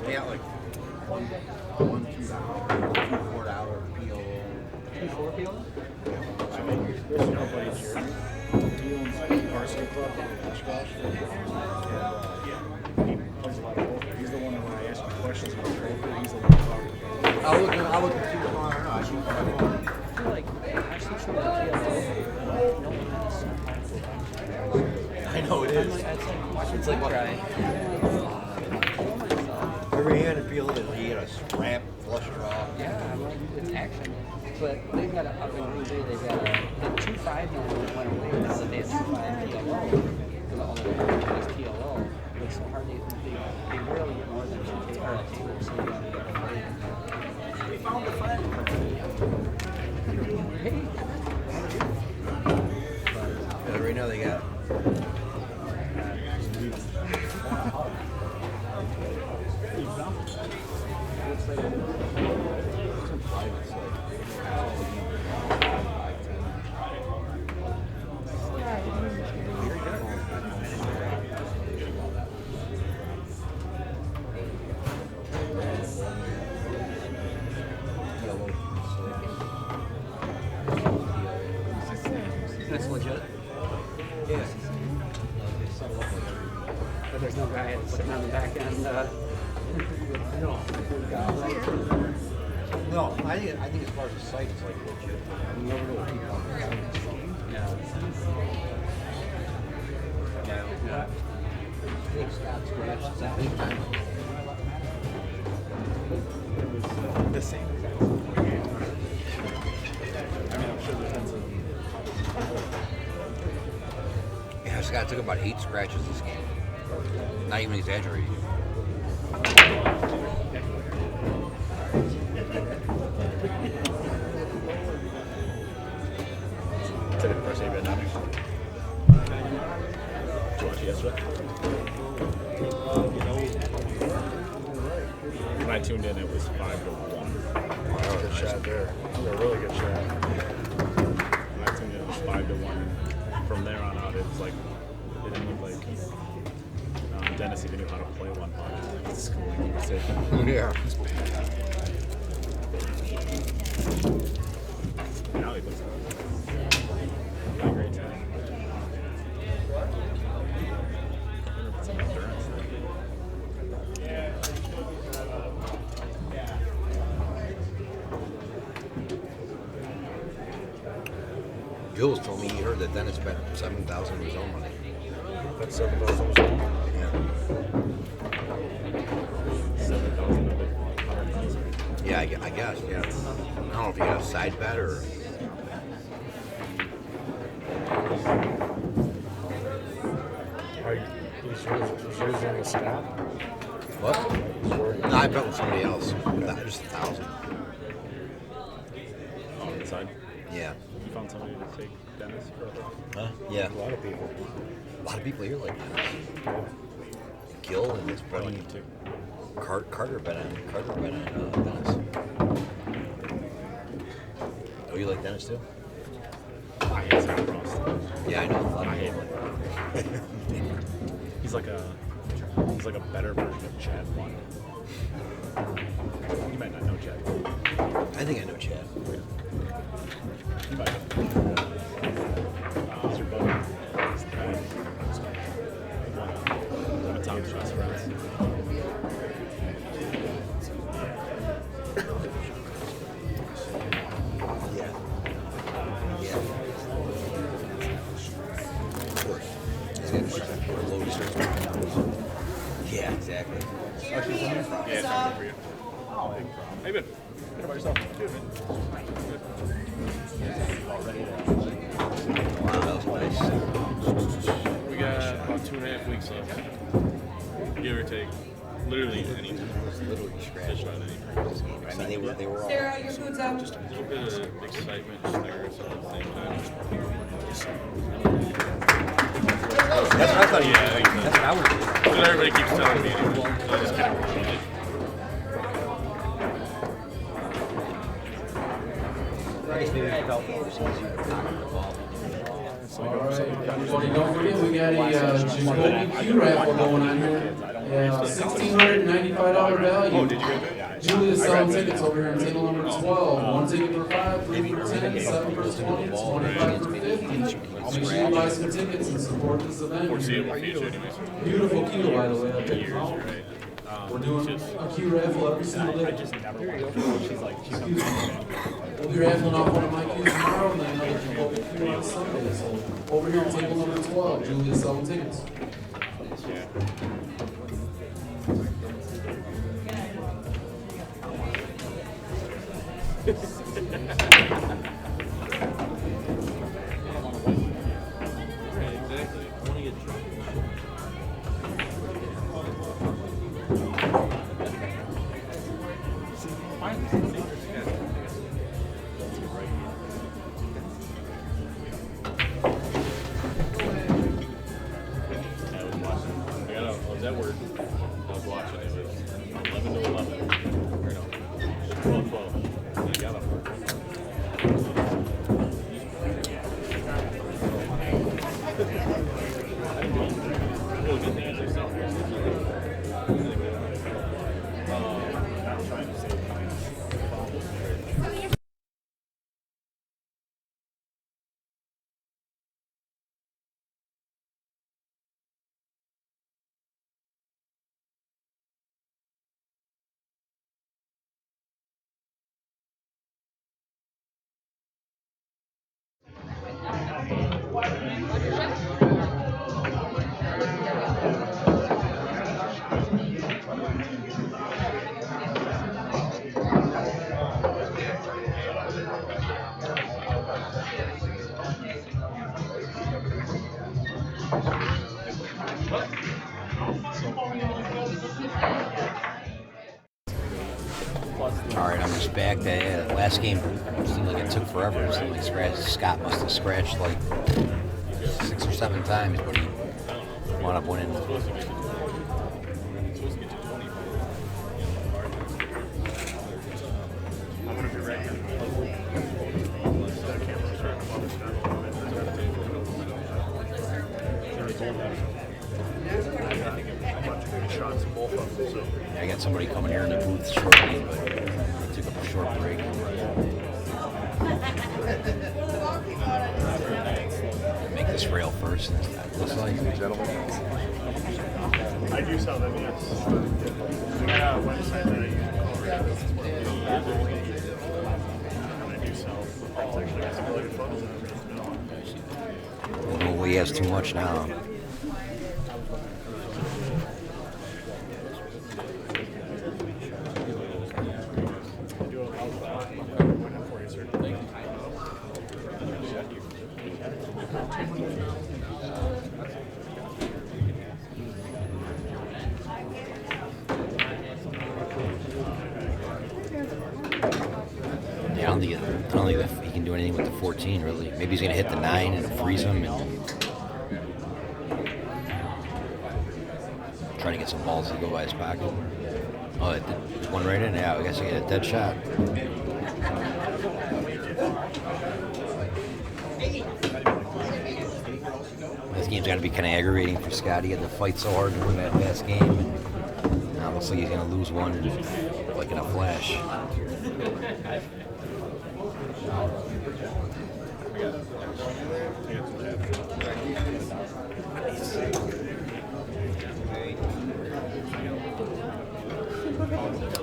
They got like $1, $2, $4 PLO. $4 PLO? I mean, there's no buddy Jeremy. He owns the varsity club in Oshkosh. And he plays a lot of poker. He's the one that when I ask him questions about poker, he's the one talking about it. I'll look at you tomorrow. I feel like I see some of the PLO. I know it is. It's like what? Every hand to feel it, he had a strap, flush draw. Yeah, well, it's action. But they've got up in Green Bay, they've got the 2.5 number went away now that they have 2.5 PLO. Because all the time is PLO. But it's so hard, they rarely get more than 2 or a table. So you gotta get we found the flag. Hey. Right now they got. sitting on the back end. No, I think as far as the site, it's like legit. I mean, you never know what people want. Yeah. I think Scott's scratched that big time. The same exact. I mean, I'm sure there's tons of. Yeah, Scott took about 8 scratches this game. Not even exaggerating. Took it the first 8 right now. Did you watch it yesterday? When I tuned in, it was 5-1. Good shot there. That was a really good shot. When I tuned in, it was 5-1. From there on out, it was like it didn't look like Dennis even knew how to play one punch. It's schooling conversation. Yeah. It's bad. Now he looks like a great time. Some endurance there. Jules told me he heard that Dennis spent $7,000 of his own money. That's 7,000. Yeah, I guess. Yeah. I don't know if you got a side bet or. He's using a Scott? What? No, I bet with somebody else. Just 1,000. On the side. Yeah. You found somebody to take Dennis for a bit? Huh? Yeah. A lot of people. A lot of people here like that. Gil and his I like buddy him too. Carter bet on Dennis. Oh, you like Dennis too? I hate Zach Frost. Yeah, I know. A lot I of hate people. him. He's like a better version of Chad One. You might not know Chad. I think I know Chad. You might. He's your buddy. He's the guy. One of Tom's best friends. Yeah. Yeah. Of course. Yeah, exactly. Yeah, it's not good for you. Oh, how you been? Good about yourself? Good, man. Wow, that was nice. We got about 2.5 weeks left, give or take. Literally anything. Literally scratched. Just about anything. I mean, they were all. Sarah, your food's out. Just a little bit of excitement, just nerves at the same time. That's what I thought. Yeah, I think That's what I was doing. but everybody keeps telling me anyway, so I just kind of repeat it. I guess maybe I felt it was easier to knock the ball. Alright, everybody, don't forget we got a Jacoby Q raffle going on here. Yeah, $1,695 value. Julia's selling tickets over here in table number 12. 1 ticket for 5, 3 for 10, 7 for 20, 25 for 50. Make sure you buy some tickets and support this event. Foreseeable future, anyways. Beautiful Q, by the way. I'll check Years, them out. right? We're doing a Q raffle every single day. We'll be raffling off one of my Qs tomorrow and then another Jacoby Q on Sunday. So over here at table number 12, Julia's selling tickets. I was at work. I was watching. It was 11 to 11. Or no, 12 12. And I got up. Really good thing is not trying to save time. back. That last game seemed like it took forever. It seemed like Scott must have scratched like 6 or 7 times, but he wound up winning. I got somebody coming here in the booth shortly, but I took a short break. Make this rail first. Looks like. I do sell them, yes. I got a website that I use and I do sell. It's actually got some really good photos on it. I don't know, he has too much now. I don't think that he can do anything with the 14, really. Maybe he's going to hit the 9 and freeze him and try to get some balls to go by his pocket. Oh, it did one right in? Yeah, I guess I get a dead shot. This game's got to be kind of aggravating for Scott. He had to fight so hard to win that last game. And now it looks like he's going to lose one like in a flash. I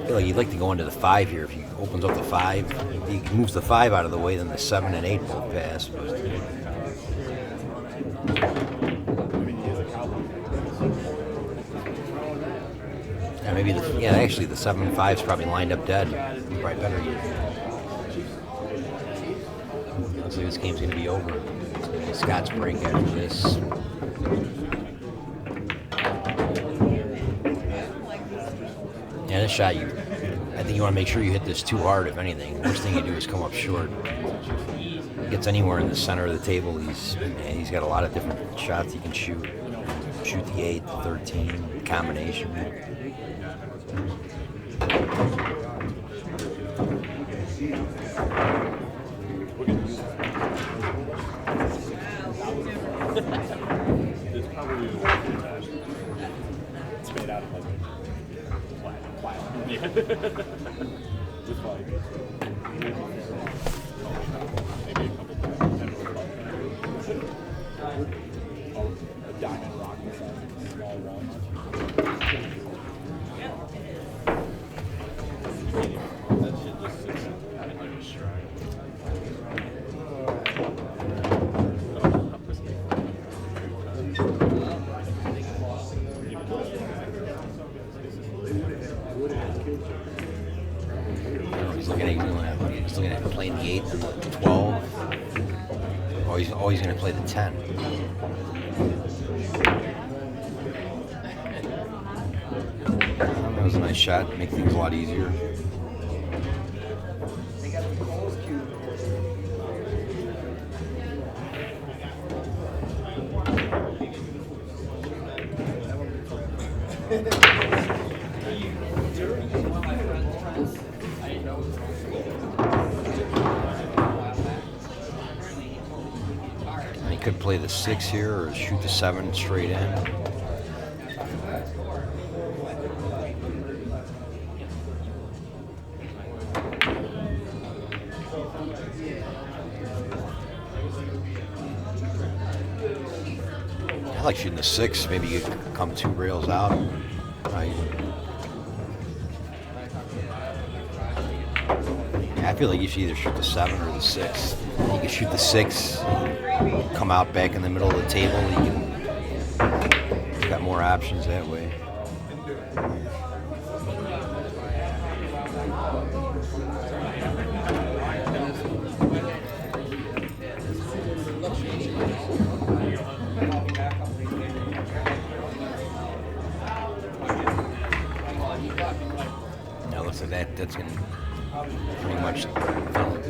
feel like he'd like to go into the 5 here. If he opens up the 5, if he moves the 5 out of the way, then the 7 and 8 both pass. But yeah, maybe actually the 7 and 5's probably lined up dead. Probably better. Looks like this game's gonna be over. Scott's break after this. Yeah, this shot, I think you want to make sure you hit this too hard, if anything. Worst thing you do is come up short. If he gets anywhere in the center of the table, he's got a lot of different shots he can shoot. Shoot the 8, the 13, combination. It's probably it's made out of like platinum. Yeah. With like maybe a couple a diamond rock inside a small walnut. That shit just sits in like a shrine. He's looking at playing the 8 and the 12. Or he's always going to play the 10. That was a nice shot. Make things a lot easier. He could play the 6 here or shoot the 7 straight in. I like shooting the 6. Maybe you could come 2 rails out. Right. I feel like you should either shoot the 7 or the 6. You can shoot the 6, come out back in the middle of the table. You've got more options that way. Now looks like that's going to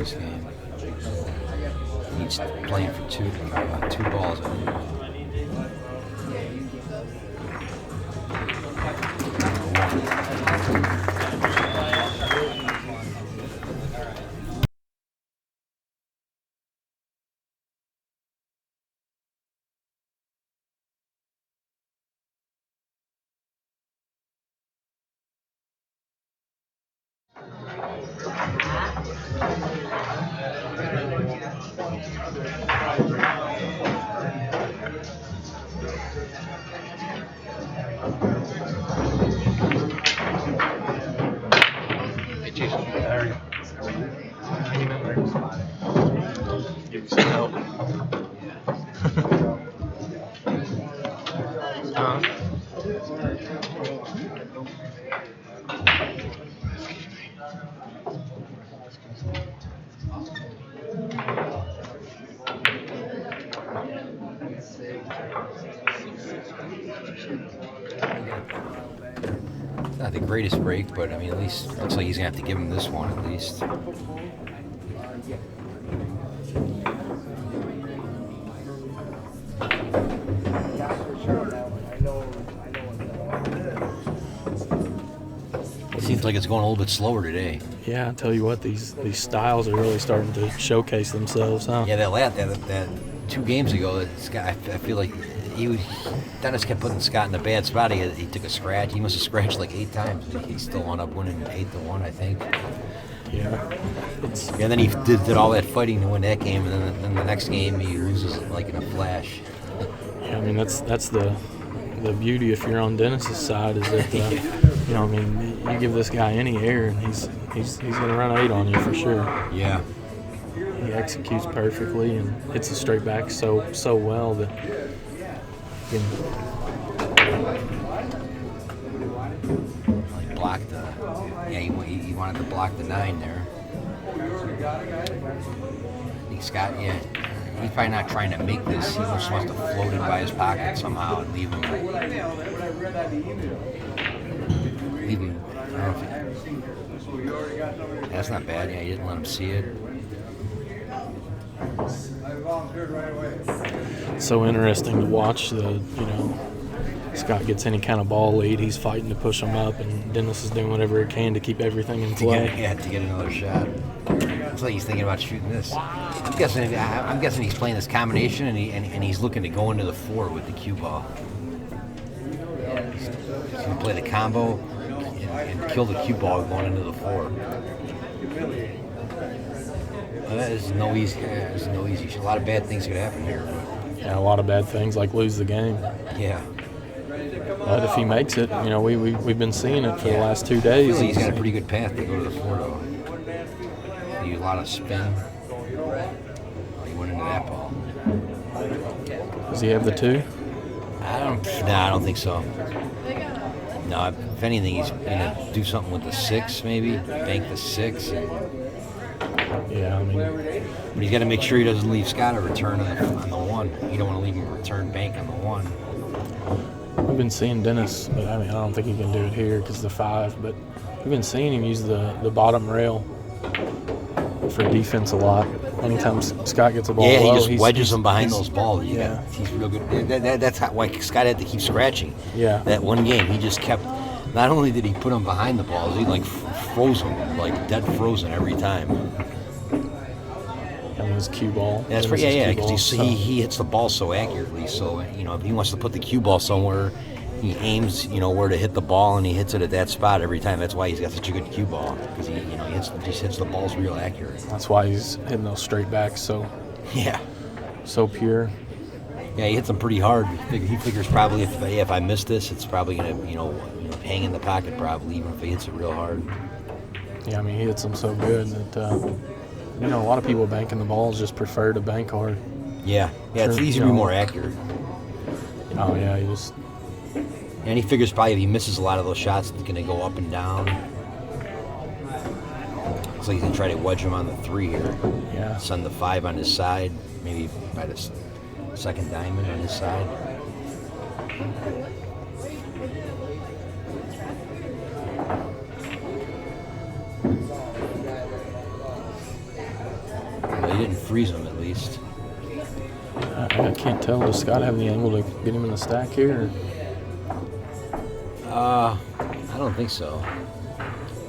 this game. He's playing for two balls. Hey, Jason, how are you? Give me some help. Not the greatest break, but I mean, at least looks like he's gonna have to give him this one at least. It seems like it's going a little bit slower today. Yeah, I tell you what, these styles are really starting to showcase themselves, huh? Yeah, that 2 games ago, Scott, I feel like Dennis kept putting Scott in a bad spot. He took a scratch. He must have scratched like 8 times. He still wound up winning 8-1, I think. Yeah. And then he did all that fighting to win that game, and then the next game he loses like in a flash. Yeah, I mean that's the beauty if you're on Dennis's side is that you know, I mean, you give this guy any air and he's gonna run 8 on you for sure. Yeah. He executes perfectly and hits the straight back so well that he blocked the. Yeah, he wanted to block the 9 there. I think Scott, he's probably not trying to make this. He just wants to float it by his pocket somehow and leave him. I don't know if that's not bad. Yeah, he didn't let him see it. so interesting to watch Scott gets any kind of ball lead, he's fighting to push him up, and Dennis is doing whatever he can to keep everything in play. To get another shot. Looks like he's thinking about shooting this. I'm guessing he's playing this combination, and he's looking to go into the 4 with the cue ball. He's going to play the combo and kill the cue ball going into the 4. There's no easy. A lot of bad things could happen here. Yeah, a lot of bad things like lose the game. Yeah. But if he makes it, we've been seeing it for the last 2 days. I feel like he's got a pretty good path to go to the 4 though. A lot of spin. He went into that ball. Does he have the 2? I don't think so. No, if anything, he's gonna do something with the 6, maybe bank the 6. Yeah, I mean, but he's got to make sure he doesn't leave Scott a return on the 1. You don't want to leave him a return bank on the 1. We've been seeing Dennis, but I don't think he can do it here because the 5. But we've been seeing him use the bottom rail for defense a lot. Anytime Scott gets a ball low, he just wedges him behind those balls. Yeah. He's real good. That's why Scott had to keep scratching. Yeah. That one game, he just kept. Not only did he put him behind the balls, he froze him, dead frozen every time. And his cue ball. That's right. Yeah, because he hits the ball so accurately. So if he wants to put the cue ball somewhere, he aims where to hit the ball, and he hits it at that spot every time. That's why he's got such a good cue ball, because he just hits the balls real accurate. That's why he's hitting those straight backs so pure. Yeah, he hits them pretty hard. He figures probably if I miss this, it's probably gonna hang in the pocket probably, even if he hits it real hard. Yeah, I mean he hits them so good that a lot of people banking the balls just prefer to bank hard. Yeah, it's easier to be more accurate. Oh yeah, he just. And he figures probably if he misses a lot of those shots, it's going to go up and down. Looks like he's going to try to wedge him on the 3 here. Yeah. Send the 5 on his side, maybe by the second diamond on his side. didn't freeze him, at least. I can't tell. Does Scott have any angle to get him in the stack here? I don't think so.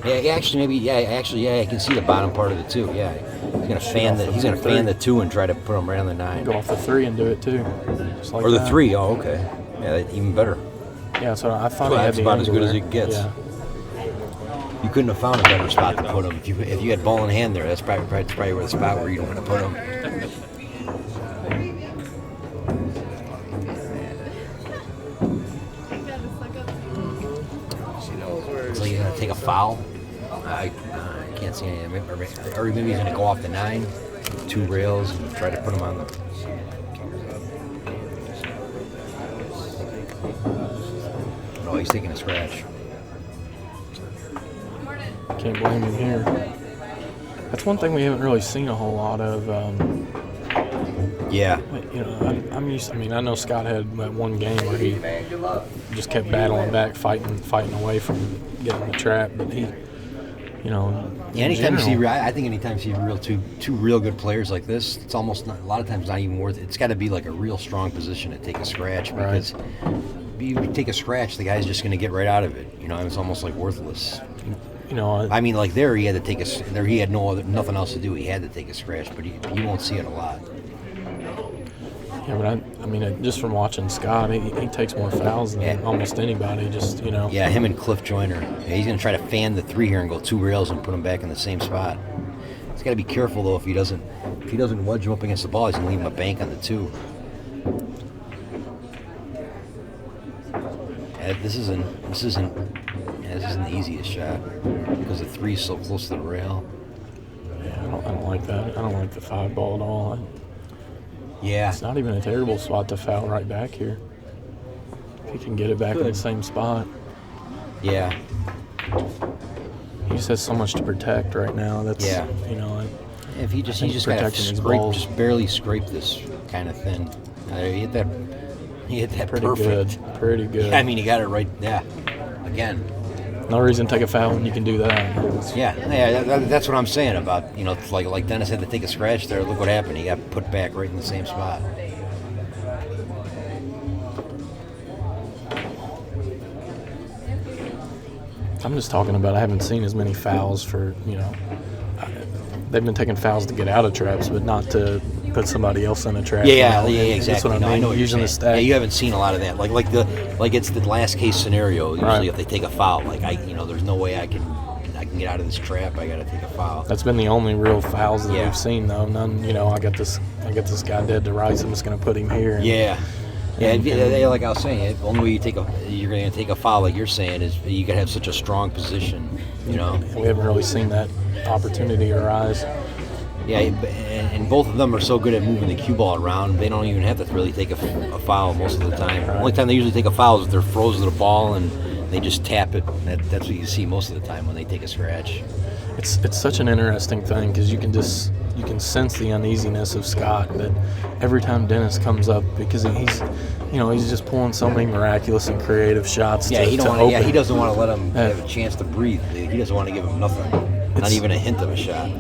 Yeah, actually, maybe. Yeah, I can see the bottom part of it too. Yeah, he's gonna fan the. He's gonna fan the 2 and try to put him right on the 9. Go off the 3 and do it too. Just like or the that. 3. Oh, okay. Yeah, even better. Yeah, so I thought Well, he had that's the about as angle good as there. it gets. Yeah. You couldn't have found a better spot to put him. If you had ball in hand there, that's probably where the spot where you want to put him. So you're gonna take a foul? I can't see any. Or maybe he's gonna go off the 9, 2 rails, and try to put him on the. No, he's taking a scratch. Can't blame him here. That's one thing we haven't really seen a whole lot of. Yeah. You know, I'm used. I mean, I know Scott had that one game where he just kept battling back, fighting away from getting the trap. But he, you know, yeah. Anytime you see, I think anytime you see two real good players like this, it's almost not, a lot of times not even worth it. It's got to be like a real strong position to take a scratch because you take a scratch, the guy's just going to get right out of it. You know, it's almost like worthless. You know, I mean, like there, he had to take there. He had nothing else to do. He had to take a scratch, but you won't see it a lot. Yeah, but I mean, just from watching Scott, he takes more fouls than almost anybody. Just, you know. Yeah, him and Cliff Joyner. Yeah, he's going to try to fan the 3 here and go 2 rails and put him back in the same spot. He's got to be careful though. If he doesn't wedge him up against the ball, he's going to leave him a bank on the 2. This isn't the easiest shot because the 3 is so close to the rail. Yeah, I don't like that. I don't like the 5 ball at all. Yeah. It's not even a terrible spot to foul right back here. If he can get it back in the same spot. Yeah. He just has so much to protect right now. That's, you know. If he just got to just barely scrape this kind of thin. He hit that pretty perfect. Good. Pretty good. Yeah, I mean, he got it right. Yeah. Again. No reason to take a foul when you can do that. That's what I'm saying about, you know, like Dennis had to take a scratch there. Look what happened. He got put back right in the same spot. I'm just talking about I haven't seen as many fouls for, you know, they've been taking fouls to get out of traps, but not to put somebody else in a trap. Yeah, exactly. That's what I mean. I know what using you're the stack. Yeah, you haven't seen a lot of that. Like it's the last case scenario. Usually, if they take a foul, there's no way I can get out of this trap. I got to take a foul. That's been the only real fouls that we've seen, though. None. You know, I got this guy dead to rights. I'm just going to put him here. Like I was saying, the only way you're going to take a foul, like you're saying, is you got to have such a strong position. You know, we haven't really seen that opportunity arise. Yeah, and both of them are so good at moving the cue ball around, they don't even have to really take a foul most of the time. The only time they usually take a foul is if they're froze to the ball and they just tap it. That's what you see most of the time when they take a scratch. It's such an interesting thing because you can sense the uneasiness of Scott that every time Dennis comes up, because he's just pulling so many miraculous and creative shots. He doesn't want to let him have a chance to breathe. He doesn't want to give him nothing. Not even a hint of a shot.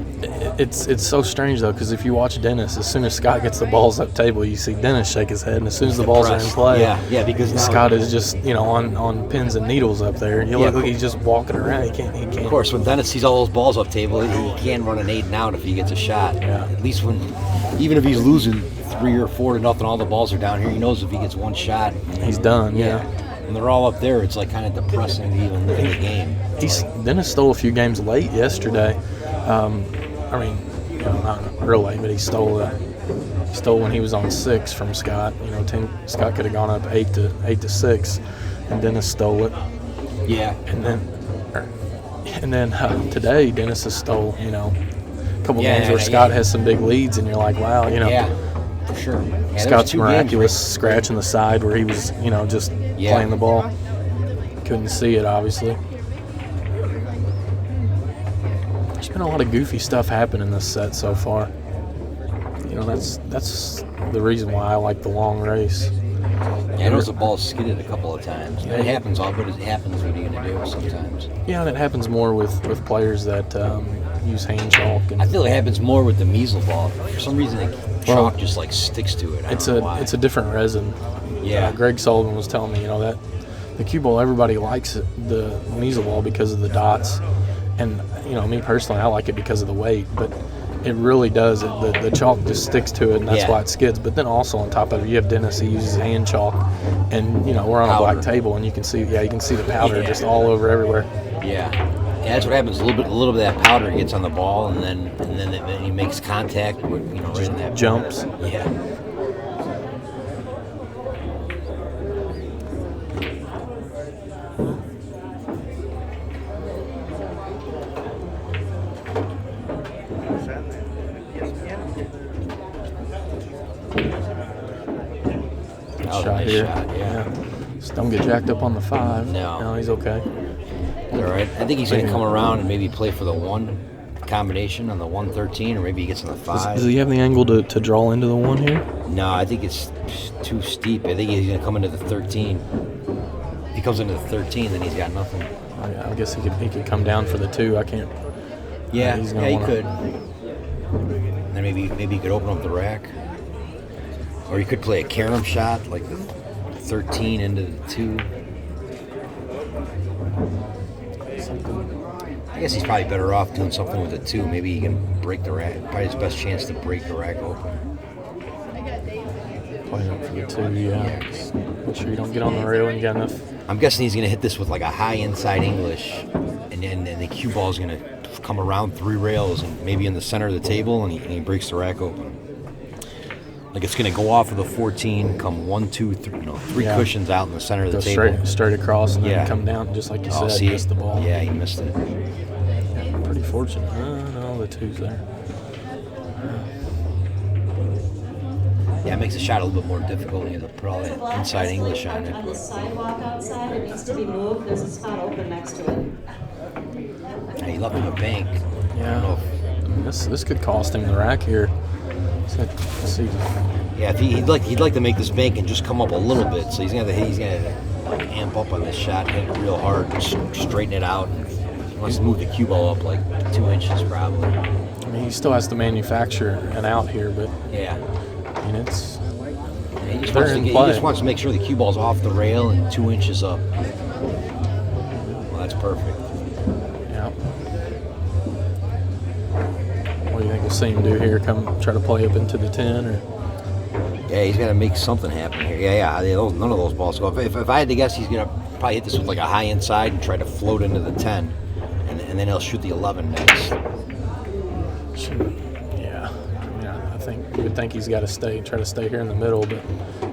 It's so strange though, because if you watch Dennis, as soon as Scott gets the balls up table, you see Dennis shake his head, and as soon as the balls are in play, because Scott is just on pins and needles up there. You look like he's just walking around. He can't. Of course, when Dennis sees all those balls up table, he can run an 8 and out if he gets a shot. Yeah. At least even if he's losing 3 or 4 to nothing, all the balls are down here. He knows if he gets one shot, he's done. Yeah. When they're all up there, it's like kind of depressing to even look at the game. Dennis stole a few games late yesterday. I mean, not real late, but he stole when he was on 6 from Scott. You know, Scott could have gone up 8 to 6, and Dennis stole it. Yeah. And then today, Dennis has stole a couple games where Scott has some big leads, and you're like, wow, Yeah, for sure. Yeah, Scott's miraculous scratch in the side where he was, just playing the ball. Couldn't see it, obviously. There's been a lot of goofy stuff happen in this set so far. That's the reason why I like the long race. Yeah, I know the ball skidded a couple of times. It happens, but it happens. What are you going to do sometimes? Yeah, and it happens more with players that use hand chalk. And I feel it happens more with the measles ball. For some reason, the chalk just like sticks to it. It's a different resin. Yeah. Greg Sullivan was telling me, that the cue ball, everybody likes the measles ball because of the dots, and me personally, I like it because of the weight, but it really does. The chalk just sticks to it, and that's why it skids. But then also on top of it, you have Dennis. He uses hand chalk, and we're on a black table, and you can see the powder just all over everywhere. Yeah, that's what happens. A little bit of that powder gets on the ball, and then he makes contact with right in that jumps. Yeah. Shot here. Just don't get jacked up on the 5. No, he's okay. All right. I think he's going to come around and maybe play for the 1 combination on the 113, or maybe he gets on the 5. Does he have the angle to draw into the 1 here? No, I think it's too steep. I think he's going to come into the 13. If he comes into the 13, then he's got nothing. Oh, yeah, I guess he could come down for the 2. I can't. Yeah, he could. Then maybe he could open up the rack. Or you could play a carom shot, like the 13 into the 2. I guess he's probably better off doing something with the 2. Maybe he can break the rack. Probably his best chance to break the rack open. Playing up for the 2, yeah. Make sure you don't get on the rail and you got enough. I'm guessing he's going to hit this with like a high inside English, and then the cue ball is going to come around 3 rails and maybe in the center of the table, and he breaks the rack open. Like it's going to go off of the 14, come 1, 2, 3, 3 cushions out in the center of the table. Straight across and then come down, just like you said, missed the ball. Yeah, he missed it. Yeah, pretty fortunate. No, the 2's there. Yeah, it makes the shot a little bit more difficult. You have to put all that inside English on it. On the sidewalk outside, it needs to be moved. There's a spot open next to it. Yeah, he left him a bank. Yeah. I don't know if, this could cost him the rack here. Let's see. Yeah, if he'd like to make this bank and just come up a little bit. So he's gonna like amp up on this shot, hit it real hard, and straighten it out. He wants to move the cue ball up like 2 inches probably. I mean, he still has to manufacture an out here, but yeah, I mean it's. Yeah, he just wants to make sure the cue ball's off the rail and 2 inches up. Well, that's perfect. Yeah. What do you think we'll see him do here? Come try to play up into the 10, or? Yeah, he's got to make something happen here. Yeah. None of those balls go. If I had to guess, he's gonna probably hit this with like a high inside and try to float into the 10, and then he'll shoot the 11 next. Yeah. You would think he's got to try to stay here in the middle, but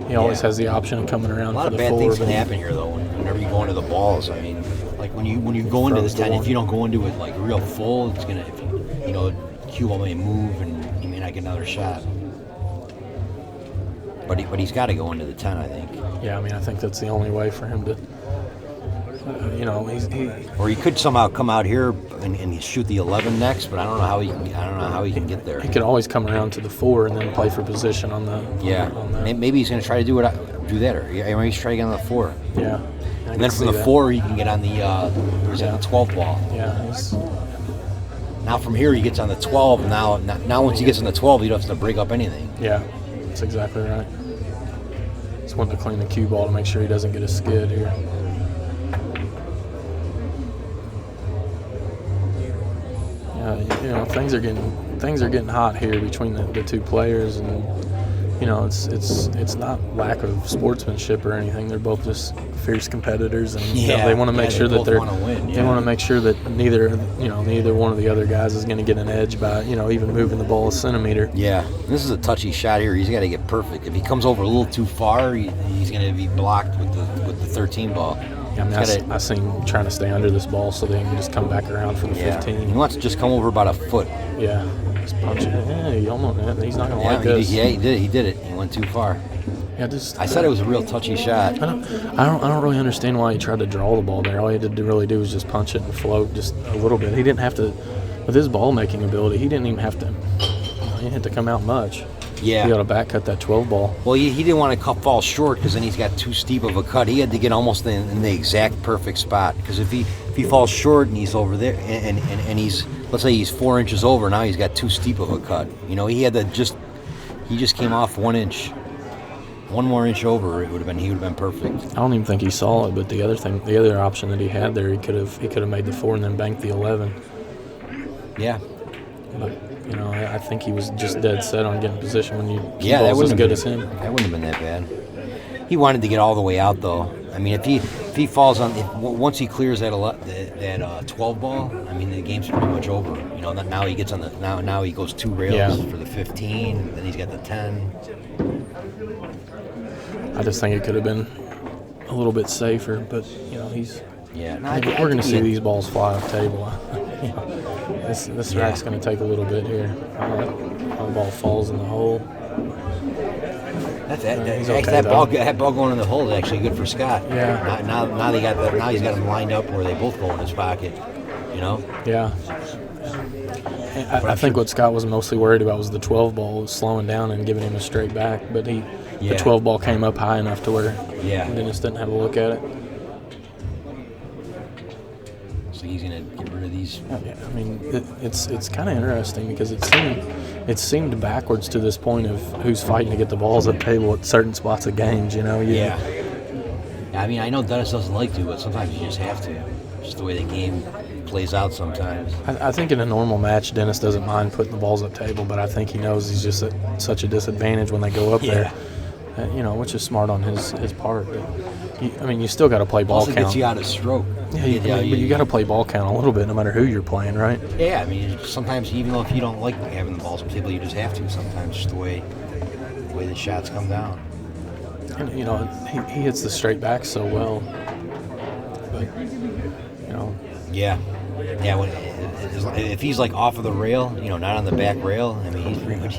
he always has the option of coming around for the 4. A lot of bad things can happen here, though. Whenever you go into the balls, I mean, like when you go into this 10, if you don't go into it like real full, it's gonna, cue ball may move and he may not get another shot. But he's got to go into the 10, I think. Yeah, I mean, I think that's the only way for him to. Or he could somehow come out here and shoot the 11 next, but I don't know how he can get there. He could always come around to the 4 and then play for position on the. Yeah. Maybe he's going to try to do that, or maybe he's trying to get on the 4. Yeah. And then from the 4, he can get on the the 12 ball. Yeah. Now from here, he gets on the 12. Now once he gets on the 12, he doesn't have to break up anything. Yeah, that's exactly right. Just wanting to clean the cue ball to make sure he doesn't get a skid here. Yeah, things are getting hot here between the 2 players, and it's not lack of sportsmanship or anything. They're both just fierce competitors, and they want to make sure that they want to make sure that neither one of the other guys is going to get an edge by even moving the ball a centimeter. Yeah, this is a touchy shot here. He's got to get perfect. If he comes over a little too far, he's going to be blocked with the 13 ball. I mean, I seen him trying to stay under this ball so they can just come back around for the 15. He wants to just come over about a foot. Yeah, just punch it. Yeah, he's not going to like this. Yeah, he did it. He went too far. Yeah, I said it was a real touchy shot. I don't really understand why he tried to draw the ball there. All he had to really do was just punch it and float just a little bit. He didn't have to, with his ball making ability, he didn't even have to. He didn't have to come out much. Yeah. He got to back cut that 12 ball. Well, he didn't want to fall short because then he's got too steep of a cut. He had to get almost in the exact perfect spot, because if he falls short and he's over there and he's let's say he's 4 inches over. Now he's got too steep of a cut. You know, he just came off 1 inch. 1 more inch over, he would have been perfect. I don't even think he saw it, but the other option that he had there, he could have made the 4 and then banked the 11. Yeah. But you know, I think he was just dead set on getting position when you that balls as good been, as him. That wouldn't have been that bad. He wanted to get all the way out though. I mean, if he falls on once he clears that 12 ball, I mean the game's pretty much over. You know, now he gets on the now he goes 2 rails for the 15, then he's got the 10. I just think it could have been a little bit safer, but you know we're going to see these balls fly off table. You know, this rack's going to take a little bit here. The ball falls in the hole. That ball going in the hole is actually good for Scott. Yeah. Now he's got him lined up where they both go in his pocket. You know. Yeah. I think what Scott was mostly worried about was the 12 ball slowing down and giving him a straight back, but the 12 ball came up high enough to where Dennis didn't have a look at it. So he's gonna get rid of these. Yeah, I mean it's kind of interesting because it seemed backwards to this point of who's fighting to get the balls at the table at certain spots of games. You know. Yeah. I mean, I know Dennis doesn't like to, but sometimes you just have to. Just the way the game plays out sometimes. I think in a normal match, Dennis doesn't mind putting the balls up table, but I think he knows he's just at such a disadvantage when they go up there. You know, which is smart on his part. But you still got to play ball also count. Gets you out of stroke. Yeah, but you got to play ball count a little bit, no matter who you're playing, right? Yeah, I mean, sometimes even though if you don't like having the balls on the table, you just have to. Sometimes just the way the shots come down. And you know, he hits the straight back so well. But you know. Yeah. Yeah, if he's like off of the rail, you know, not on the back rail, I mean, he's pretty much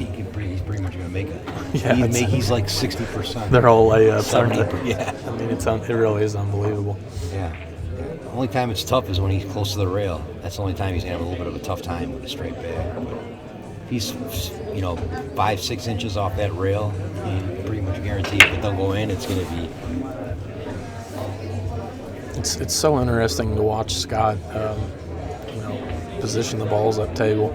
going to make it. Yeah, he's like 60%. They're all layups, aren't they? Yeah. I mean, it really is unbelievable. Yeah. The only time it's tough is when he's close to the rail. That's the only time he's going to have a little bit of a tough time with a straight back. But if he's, 5-6 inches off that rail, you pretty much guarantee if it don't go in, it's going to be. It's so interesting to watch Scott, position the balls up table.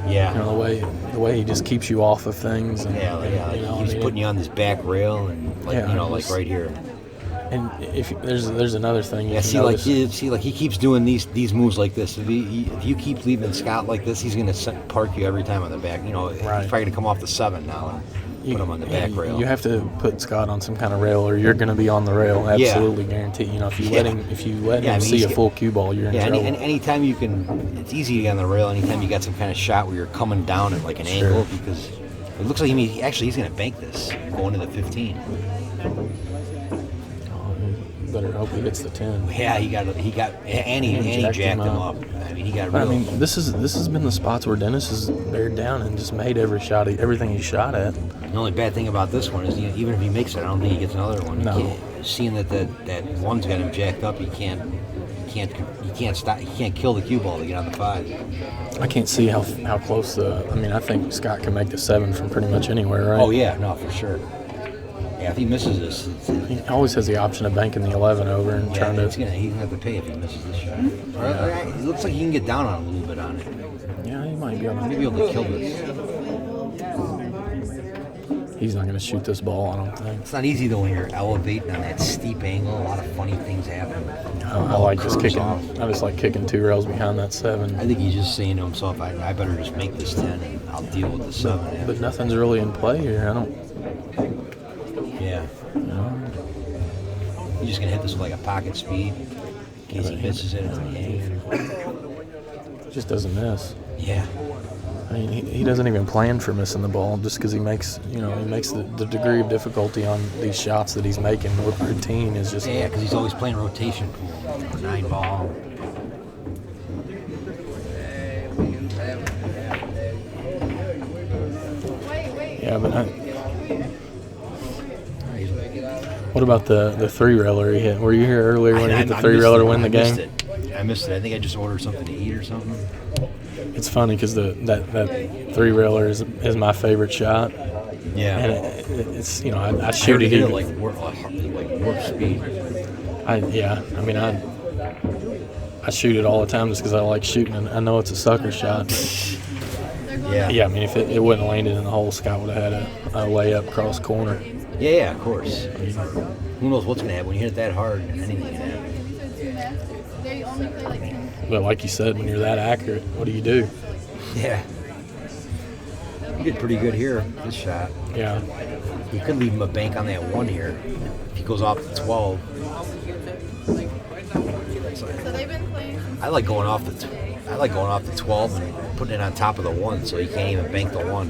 Yeah. You know, the way he just keeps you off of things. And, he's putting you on this back rail and like right here. And if there's another thing. He keeps doing these moves like this. If you keep leaving Scott like this, he's gonna park you every time on the back. You know, he's probably gonna come off the 7 now and put him on the back rail. You have to put Scott on some kind of rail, or you're gonna be on the rail. Absolutely guaranteed. You know, if you let him see a full cue ball, you're in trouble. And anytime you can, it's easy to get on the rail. Anytime you got some kind of shot where you're coming down at like an angle, because it looks like he's gonna bank this going to the 15. Better hope he hits the 10. Yeah, he jacked him up. I mean, he got. This has been the spots where Dennis has bared down and just made everything he shot at. The only bad thing about this one is, even if he makes it, I don't think he gets another one. No. Seeing that one's got him jacked up, he can't stop. He can't kill the cue ball to get on the 5. I can't see how close I think Scott can make the 7 from pretty much anywhere, right? Oh yeah, no, for sure. Yeah, if he misses this, he always has the option of banking the 11 over and trying to. He's gonna have to pay if he misses this shot. It looks like he can get down on a little bit on it. Yeah, he might be able to. Maybe able to kill this. He's not going to shoot this ball, I don't think. It's not easy though when you're elevating on that steep angle. A lot of funny things happen. I just like kicking 2 rails behind that 7. I think he's just saying to himself, I better just make this 10 and I'll deal with the 7. But nothing's really in play here. I don't. Yeah. He's just going to hit this with like a pocket speed in case he misses it. He just doesn't miss. Yeah. I mean, he doesn't even plan for missing the ball just because he makes the degree of difficulty on these shots that he's making with routine is just. Yeah, because he's always playing rotation pool, 9 ball. Yeah, but what about the 3-railer he hit? Were you here earlier when he hit the 3-railer to win the game? I missed it. I think I just ordered something to eat or something. It's funny because that 3-railer is my favorite shot. Yeah. And it's I shoot it even like warp speed. I shoot it all the time just because I like shooting, and I know it's a sucker shot. Yeah. Yeah, I mean, if it wouldn't have landed in the hole, Scott would have had a layup cross corner. Yeah, of course. Who knows what's going to happen when you hit it that hard? Anything can happen. But like you said, when you're that accurate, what do you do? Yeah. He did pretty good here, this shot. Yeah. You could leave him a bank on that one here. If he goes off the 12. I like going off the 12 and putting it on top of the 1 so he can't even bank the 1.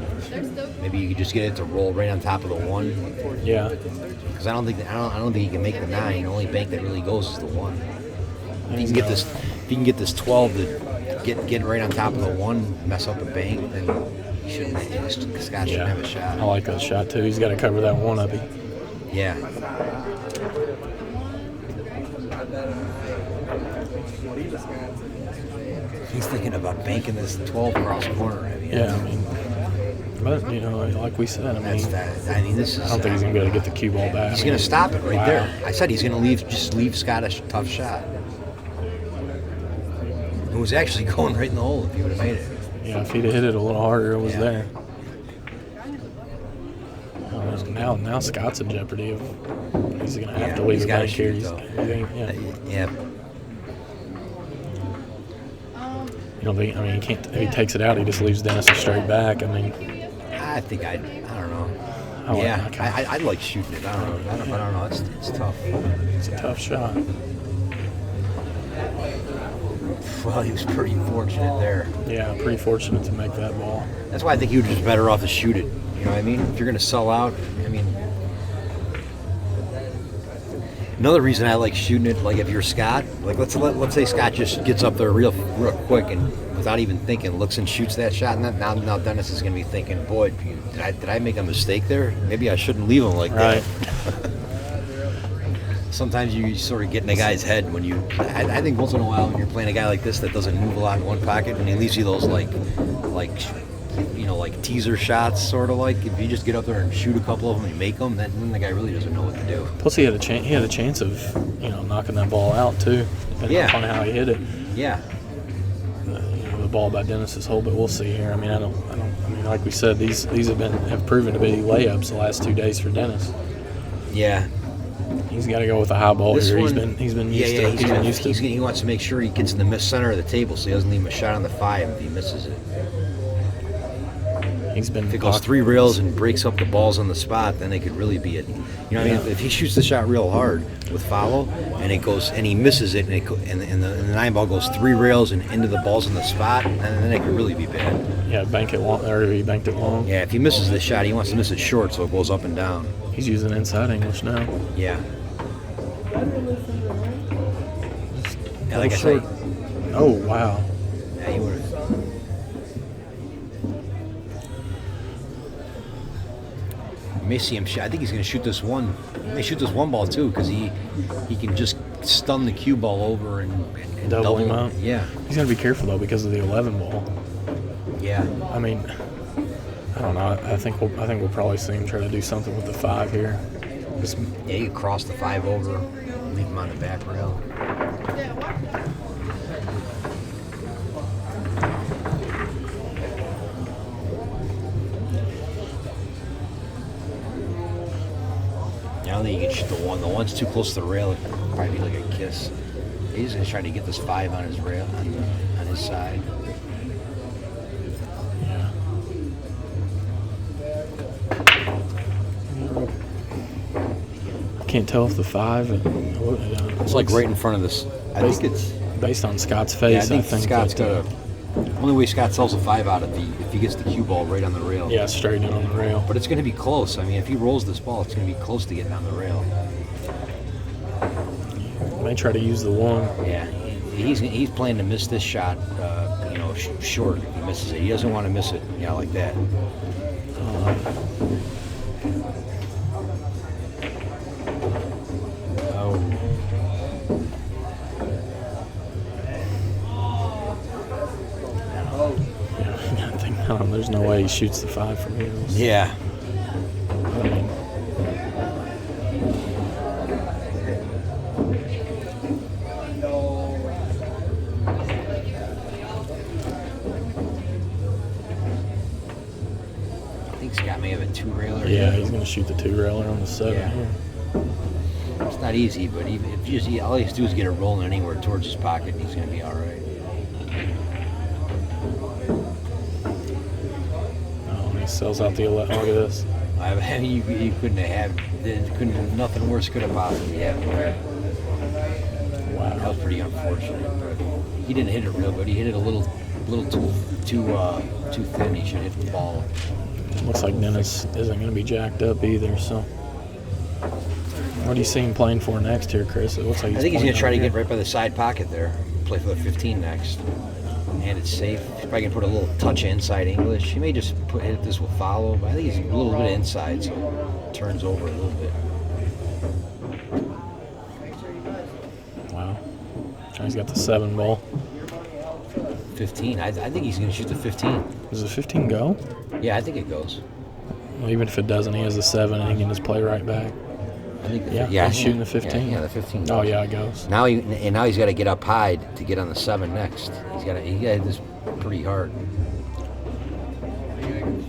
Maybe you could just get it to roll right on top of the 1. Yeah. Because I don't think he can make the 9. The only bank that really goes is the 1. If you can get this 12 to get right on top of the 1, mess up a bank, then Scott shouldn't have a shot. I like that shot too. He's got to cover that 1 up. Yeah. He's thinking about banking this 12 cross corner. Yeah, I mean, but like we said, this is. I don't think he's gonna be able to get the cue ball back. He's gonna stop it right there. I said he's gonna leave Scott a tough shot. It was actually going right in the hole if he would have made it. Yeah, if he'd have hit it a little harder, it was there. Now Scott's in jeopardy of he's gonna have to leave it back here. Yeah. I mean, he can't. If he takes it out, he just leaves Dennis straight back. I mean, I think I don't know. I'd like shooting it. I don't know. It's tough. It's a tough shot. Well, he was pretty fortunate there. Yeah, pretty fortunate to make that ball. That's why I think he was just better off to shoot it. You know what I mean? If you're going to sell out, I mean. Another reason I like shooting it, like if you're Scott, like let's say Scott just gets up there real quick and without even thinking, looks and shoots that shot. And now Dennis is going to be thinking, boy, did I make a mistake there? Maybe I shouldn't leave him like that. Sometimes you sort of get in a guy's head when you. I think once in a while when you're playing a guy like this that doesn't move a lot in one pocket and he leaves you those like teaser shots, sort of like if you just get up there and shoot a couple of them and make them, then the guy really doesn't know what to do. Plus, he had a chance of knocking that ball out too, depending upon how he hit it. Yeah. The ball by Dennis's hole, but we'll see here. I mean, I mean, like we said, these have proven to be layups the last 2 days for Dennis. Yeah. He's got to go with a high ball here. He's been used to. He wants to make sure he gets in the miss center of the table so he doesn't leave him a shot on the 5 if he misses it. If it goes 3 rails and breaks up the balls on the spot, then it could really be it. You know what I mean? If he shoots the shot real hard with follow and it goes and he misses it and the 9 ball goes 3 rails and into the balls on the spot, and then it could really be bad. Yeah, bank it long, or he banked it long. Yeah, if he misses this shot, he wants to miss it short so it goes up and down. He's using inside English now. Yeah. Yeah, like I say. Oh wow. Yeah, you were. You may see him. I think he's going to shoot this one. He may shoot this 1 ball too because he can just stun the cue ball over and double him out. Yeah. He's going to be careful though because of the 11 ball. Yeah. I mean, I don't know. I think we'll probably see him try to do something with the 5 here. Yeah, you can cross the 5 over, leave him on the back rail. I don't think you can shoot the 1. The 1's too close to the rail. It'd probably be like a kiss. He's going to try to get this 5 on his rail, on his side. Yeah. I can't tell if the 5. It's like right in front of this. I think it's based on Scott's face. Yeah, I think Scott's got only way Scott sells a 5 out if he gets the cue ball right on the rail. Yeah, straight in on the rail. But it's going to be close. I mean, if he rolls this ball, it's going to be close to getting on the rail. May try to use the 1. Yeah, he's planning to miss this shot, short if he misses it. He doesn't want to miss it, like that. There's no way he shoots the 5 from here. Yeah. I mean, think Scott may have a 2-railer. Yeah, he's going to shoot the 2-railer on the 7 Yeah. here. It's not easy, but even if all he has to do is get it rolling anywhere towards his pocket, he's going to be all right. Oh, he sells out the 11. Look at this. I mean, you couldn't have nothing worse could have possibly happened. Wow. That was pretty unfortunate, but he didn't hit it real good. He hit it a little too thin. He should hit the ball. Looks like Dennis isn't going to be jacked up either, so. What do you see him playing for next here, Chris? It looks like I think he's going to try to here. get right by the side pocket there. Play for the 15 next. And it's safe. He's probably going to put a little touch of inside English. He may just hit this with follow, but I think he's a little bit inside, so it turns over a little bit. Wow. He's got the 7 ball. 15. I think he's going to shoot the 15. Does the 15 go? Yeah, I think it goes. Well, even if it doesn't, he has the 7 and he can just play right back. I think He's shooting the 15. Yeah, the 15 goes. Oh, yeah, it goes. Now he's got to get up high to get on the 7 next. He got this pretty hard.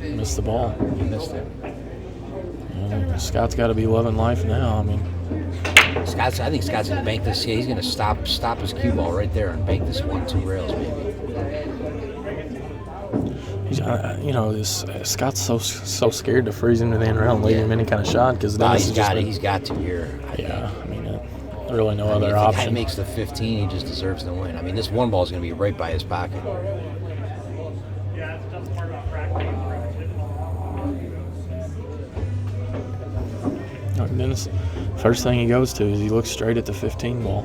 Missed the ball. He missed it. Scott's got to be loving life now. I mean, I think Scott's going to bank this. Yeah, he's going to stop his cue ball right there and bank this 1-2 rails maybe. Scott's so scared to freeze him to the end round, leave him any kind of shot because He's got to here. Yeah, I mean, really no other option. If he makes the 15, he just deserves to win. I mean, this 1 ball is going to be right by his pocket. Dennis, first thing he goes to is he looks straight at the 15 ball.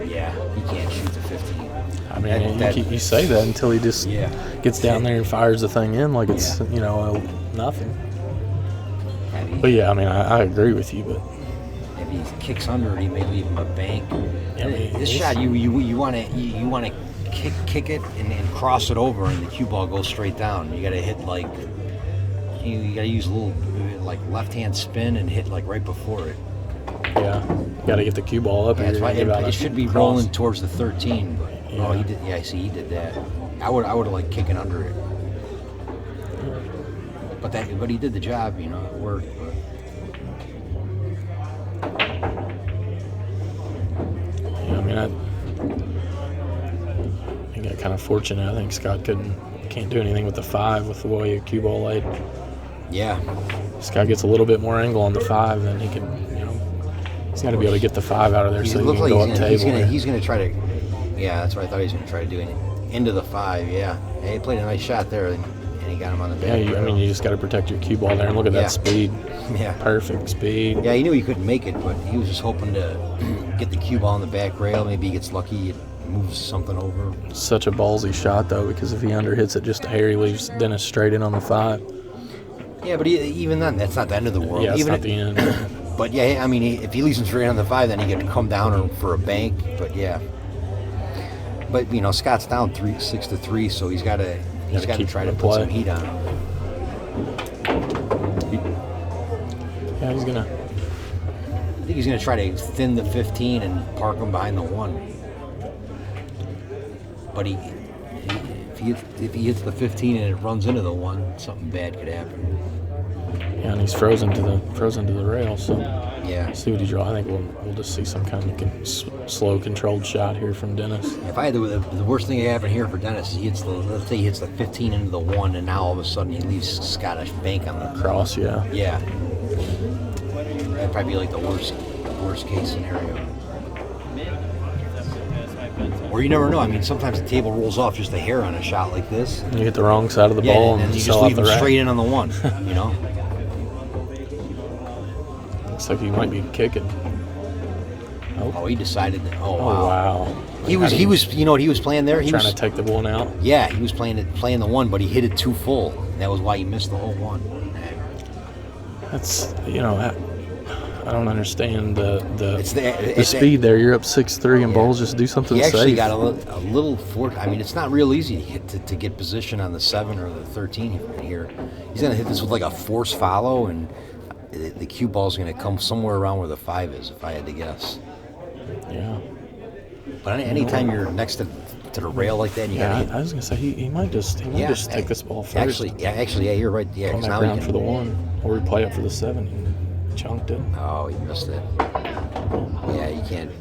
Yeah, he can't shoot the 15. I mean, you say that until he just gets down there and fires the thing in like it's nothing. But yeah, I mean, I agree with you, but if he kicks under it, he may leave him a bank. I mean, this shot, you want to kick it and cross it over, and the cue ball goes straight down. You got to hit you got to use a little left hand spin and hit right before it. Yeah, you got to get the cue ball up. That's why it should be rolling towards the 13. But he did. Yeah, I see, he did that. I would have kicking under it. But he did the job. It worked. But. Yeah, I mean, I got kind of fortunate. I think Scott can't do anything with the 5 with the way your cue ball laid. Yeah. Scott gets a little bit more angle on the 5 than he can. He's got to be able to get the 5 out of there so he can go up table. He's going to try to. Yeah, that's what I thought he was going to try to do. Into the 5. Yeah. He played a nice shot there, and he got him on the back. Yeah, you just got to protect your cue ball there, and look at that speed. Yeah. Perfect speed. Yeah, he knew he couldn't make it, but he was just hoping to get the cue ball on the back rail. Maybe he gets lucky, it moves something over. Such a ballsy shot, though, because if he underhits it just a hair, he leaves Dennis straight in on the 5. Yeah, but even then, that's not the end of the world. Yeah, it's even not the end. But yeah, I mean, if he leaves him straight on the 5, then he can come down for a bank. But yeah. But Scott's down 6-3, so he's got to try to put some heat on him. Yeah, he's gonna. I think he's gonna try to thin the 15 and park him behind the 1. But if he hits the 15 and it runs into the 1, something bad could happen. Yeah, and he's frozen to the rail. So yeah, see what he draws. I think we'll just see some kind of slow, controlled shot here from Dennis. If I had the worst thing that happened here for Dennis is let's say he hits the 15 into the 1, and now all of a sudden he leaves Scottish bank on the cross. Yeah. Yeah. That'd probably be the worst case scenario. Or you never know. I mean, sometimes the table rolls off just a hair on a shot like this. You hit the wrong side of the ball, and you just leave him straight in on the 1. Looks like he might be kicking. Oh, he decided that. Oh, wow. He was. You know what he was playing there? He trying was to take the 1 out. Yeah, he was playing the 1, but he hit it too full. That was why he missed the whole 1. That's I don't understand the speed there. You're up 6-3, and balls just do something safe. He actually got a little fort. I mean, it's not real easy to get position on the 7 or the 13 here. He's going to hit this with a force follow, and the cue ball's going to come somewhere around where the 5 is, if I had to guess. Yeah. But anytime you're next to the rail like that, and you Yeah, got I was gonna say he might just take this ball first. Actually, yeah, you're right. Yeah, Come 'cause back now he around can, for the 1, or he play up for the 7. He chunked it. Oh, he missed it. Yeah, you can't.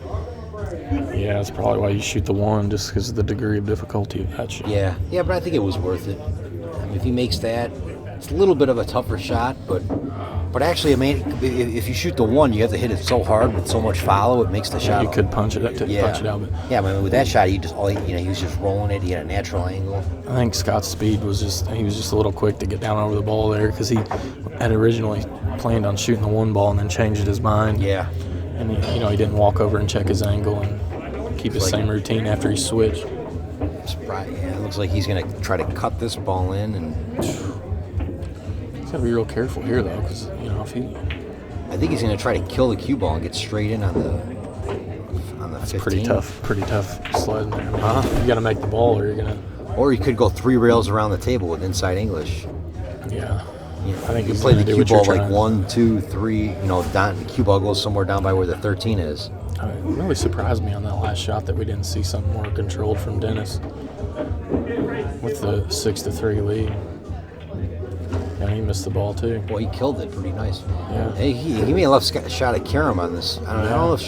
Yeah, that's probably why you shoot the 1, just because of the degree of difficulty of that shot. Yeah, but I think it was worth it. I mean, if he makes that, it's a little bit of a tougher shot, but actually, I mean, if you shoot the 1, you have to hit it so hard with so much follow, it makes the shot. You could punch it out. But yeah, I mean, with that shot, he was just rolling it. He had a natural angle. I think Scott's speed was just a little quick to get down over the ball there, because he had originally planned on shooting the 1 ball and then changed his mind. Yeah. And he didn't walk over and check his angle and keep his same routine after he switched. Yeah, it looks like he's going to try to cut this ball in, and he's got to be real careful here, though, because if he. I think he's going to try to kill the cue ball and get straight in on the. That's 15. pretty tough sled there. You got to make the ball, or you're gonna. Or he could go 3 rails around the table with inside English. Yeah. I think you play the cue ball like 1, 2, 3. Down, the cue ball goes somewhere down by where the 13 is. It really surprised me on that last shot that we didn't see something more controlled from Dennis with the 6-3 lead. And he missed the ball too. Well, he killed it pretty nice. Yeah. Hey, he may have left shot at Karam on this. I don't know if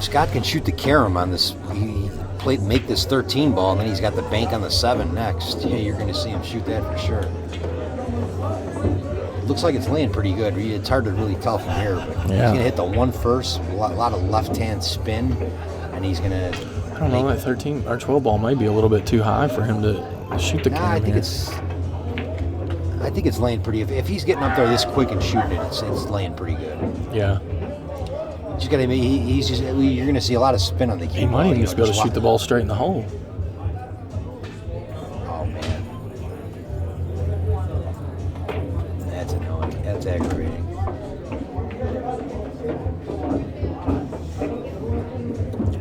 Scott can shoot the Karam on this. He make this 13 ball, and then he's got the bank on the 7 next. Yeah, you're going to see him shoot that for sure. Looks like it's laying pretty good. It's hard to really tell from here, but he's going to hit the 1 first, a lot of left-hand spin, and he's going to... I don't know, that 13 or 12 ball may be a little bit too high for him to shoot the Karam here. I think it's laying pretty... If he's getting up there this quick and shooting it, it's laying pretty good. Yeah. You're going to see a lot of spin on the cue. He might even just be able to shoot the ball straight in the hole. Oh, man. That's annoying. That's aggravating.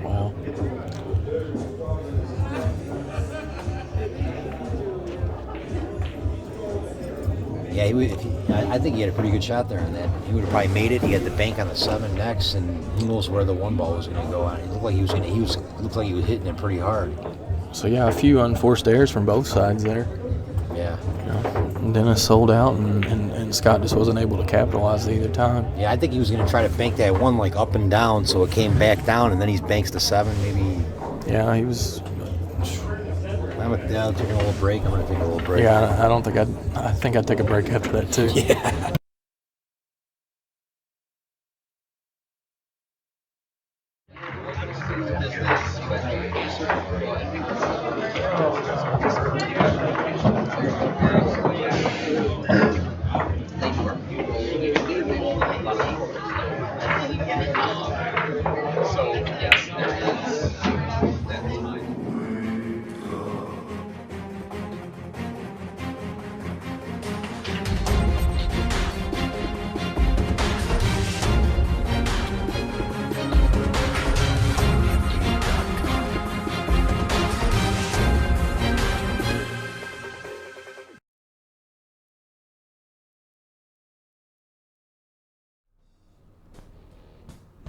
Wow. Yeah, I think he had a pretty good shot there on that. He would have probably made it. He had the bank on the 7 next, and who knows where the 1 ball was going to go on. It looked like he was hitting it pretty hard. So yeah, a few unforced errors from both sides there. Yeah. Dennis sold out, and Scott just wasn't able to capitalize either time. Yeah, I think he was going to try to bank that 1 like up and down, so it came back down, and then he banks the 7 maybe. Yeah, he was. I'm taking a little break. I'm going to take a little break. Yeah, I think I'd take a break after that too. Yeah.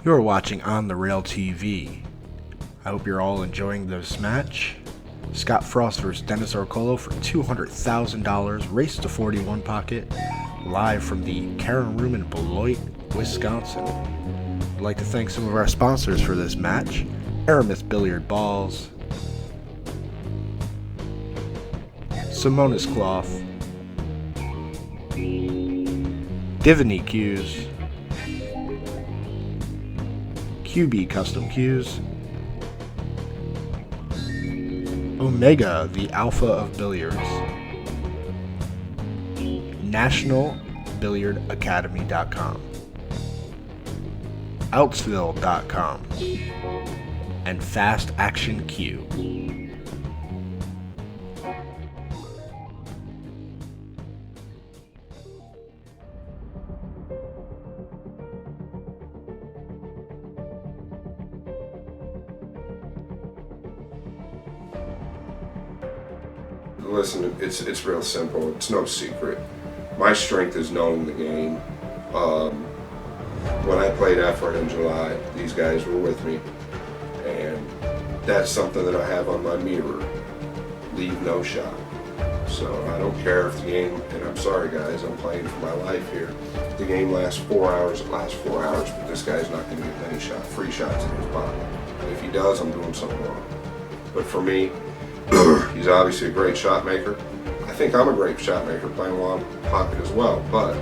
You're watching On the Rail TV. I hope you're all enjoying this match. Scott Frost versus Dennis Orcollo for $200,000, race to 41 pocket, live from the Karen Room in Beloit, Wisconsin. I'd like to thank some of our sponsors for this match: Aramis Billiard Balls, Simonis Cloth, Divany Cues, QB Custom Cues, Omega, the Alpha of Billiards, NationalBilliardAcademy.com, Outsville.com, and Fast Action Q. Listen, it's real simple. It's no secret. My strength is knowing the game. When I played Effort in July, these guys were with me, And that's something that I have on my mirror. Leave no shot. So I don't care if the game, and I'm sorry guys, I'm playing for my life here. If the game lasts 4 hours, it lasts 4 hours, but this guy's not going to get many free shots in his pocket. And if he does, I'm doing something wrong. But for me, he's obviously a great shot maker. I think I'm a great shot maker playing long pocket as well, but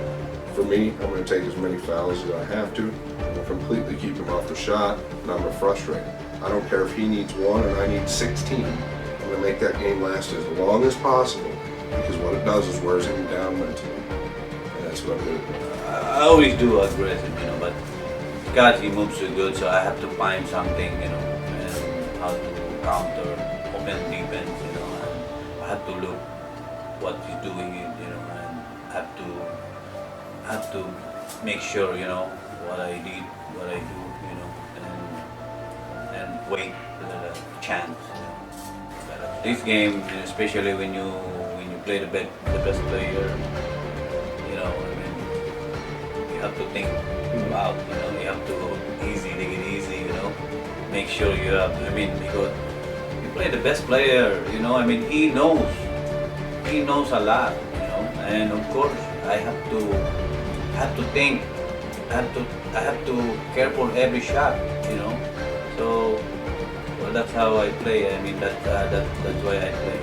for me, I'm going to take as many fouls as I have to. I'm going to completely keep him off the shot, and I'm going to frustrate him. I don't care if he needs 1 and I need 16. I'm going to make that game last as long as possible, because what it does is wears him down mentally. And that's what I'm going to do. I always do aggressive, but God, he moves so good, so I have to find something, and how to counter, offense, defense, and I have to look what he's doing, and have to make sure, what I did, what I do, and wait for the chance. This game, especially when you play the best player, you have to think about, you have to go easy, take it easy, make sure you have, because you play the best player, he knows a lot, and of course I have to think, I have to careful every shot, so well, that's how I play. That's why I play.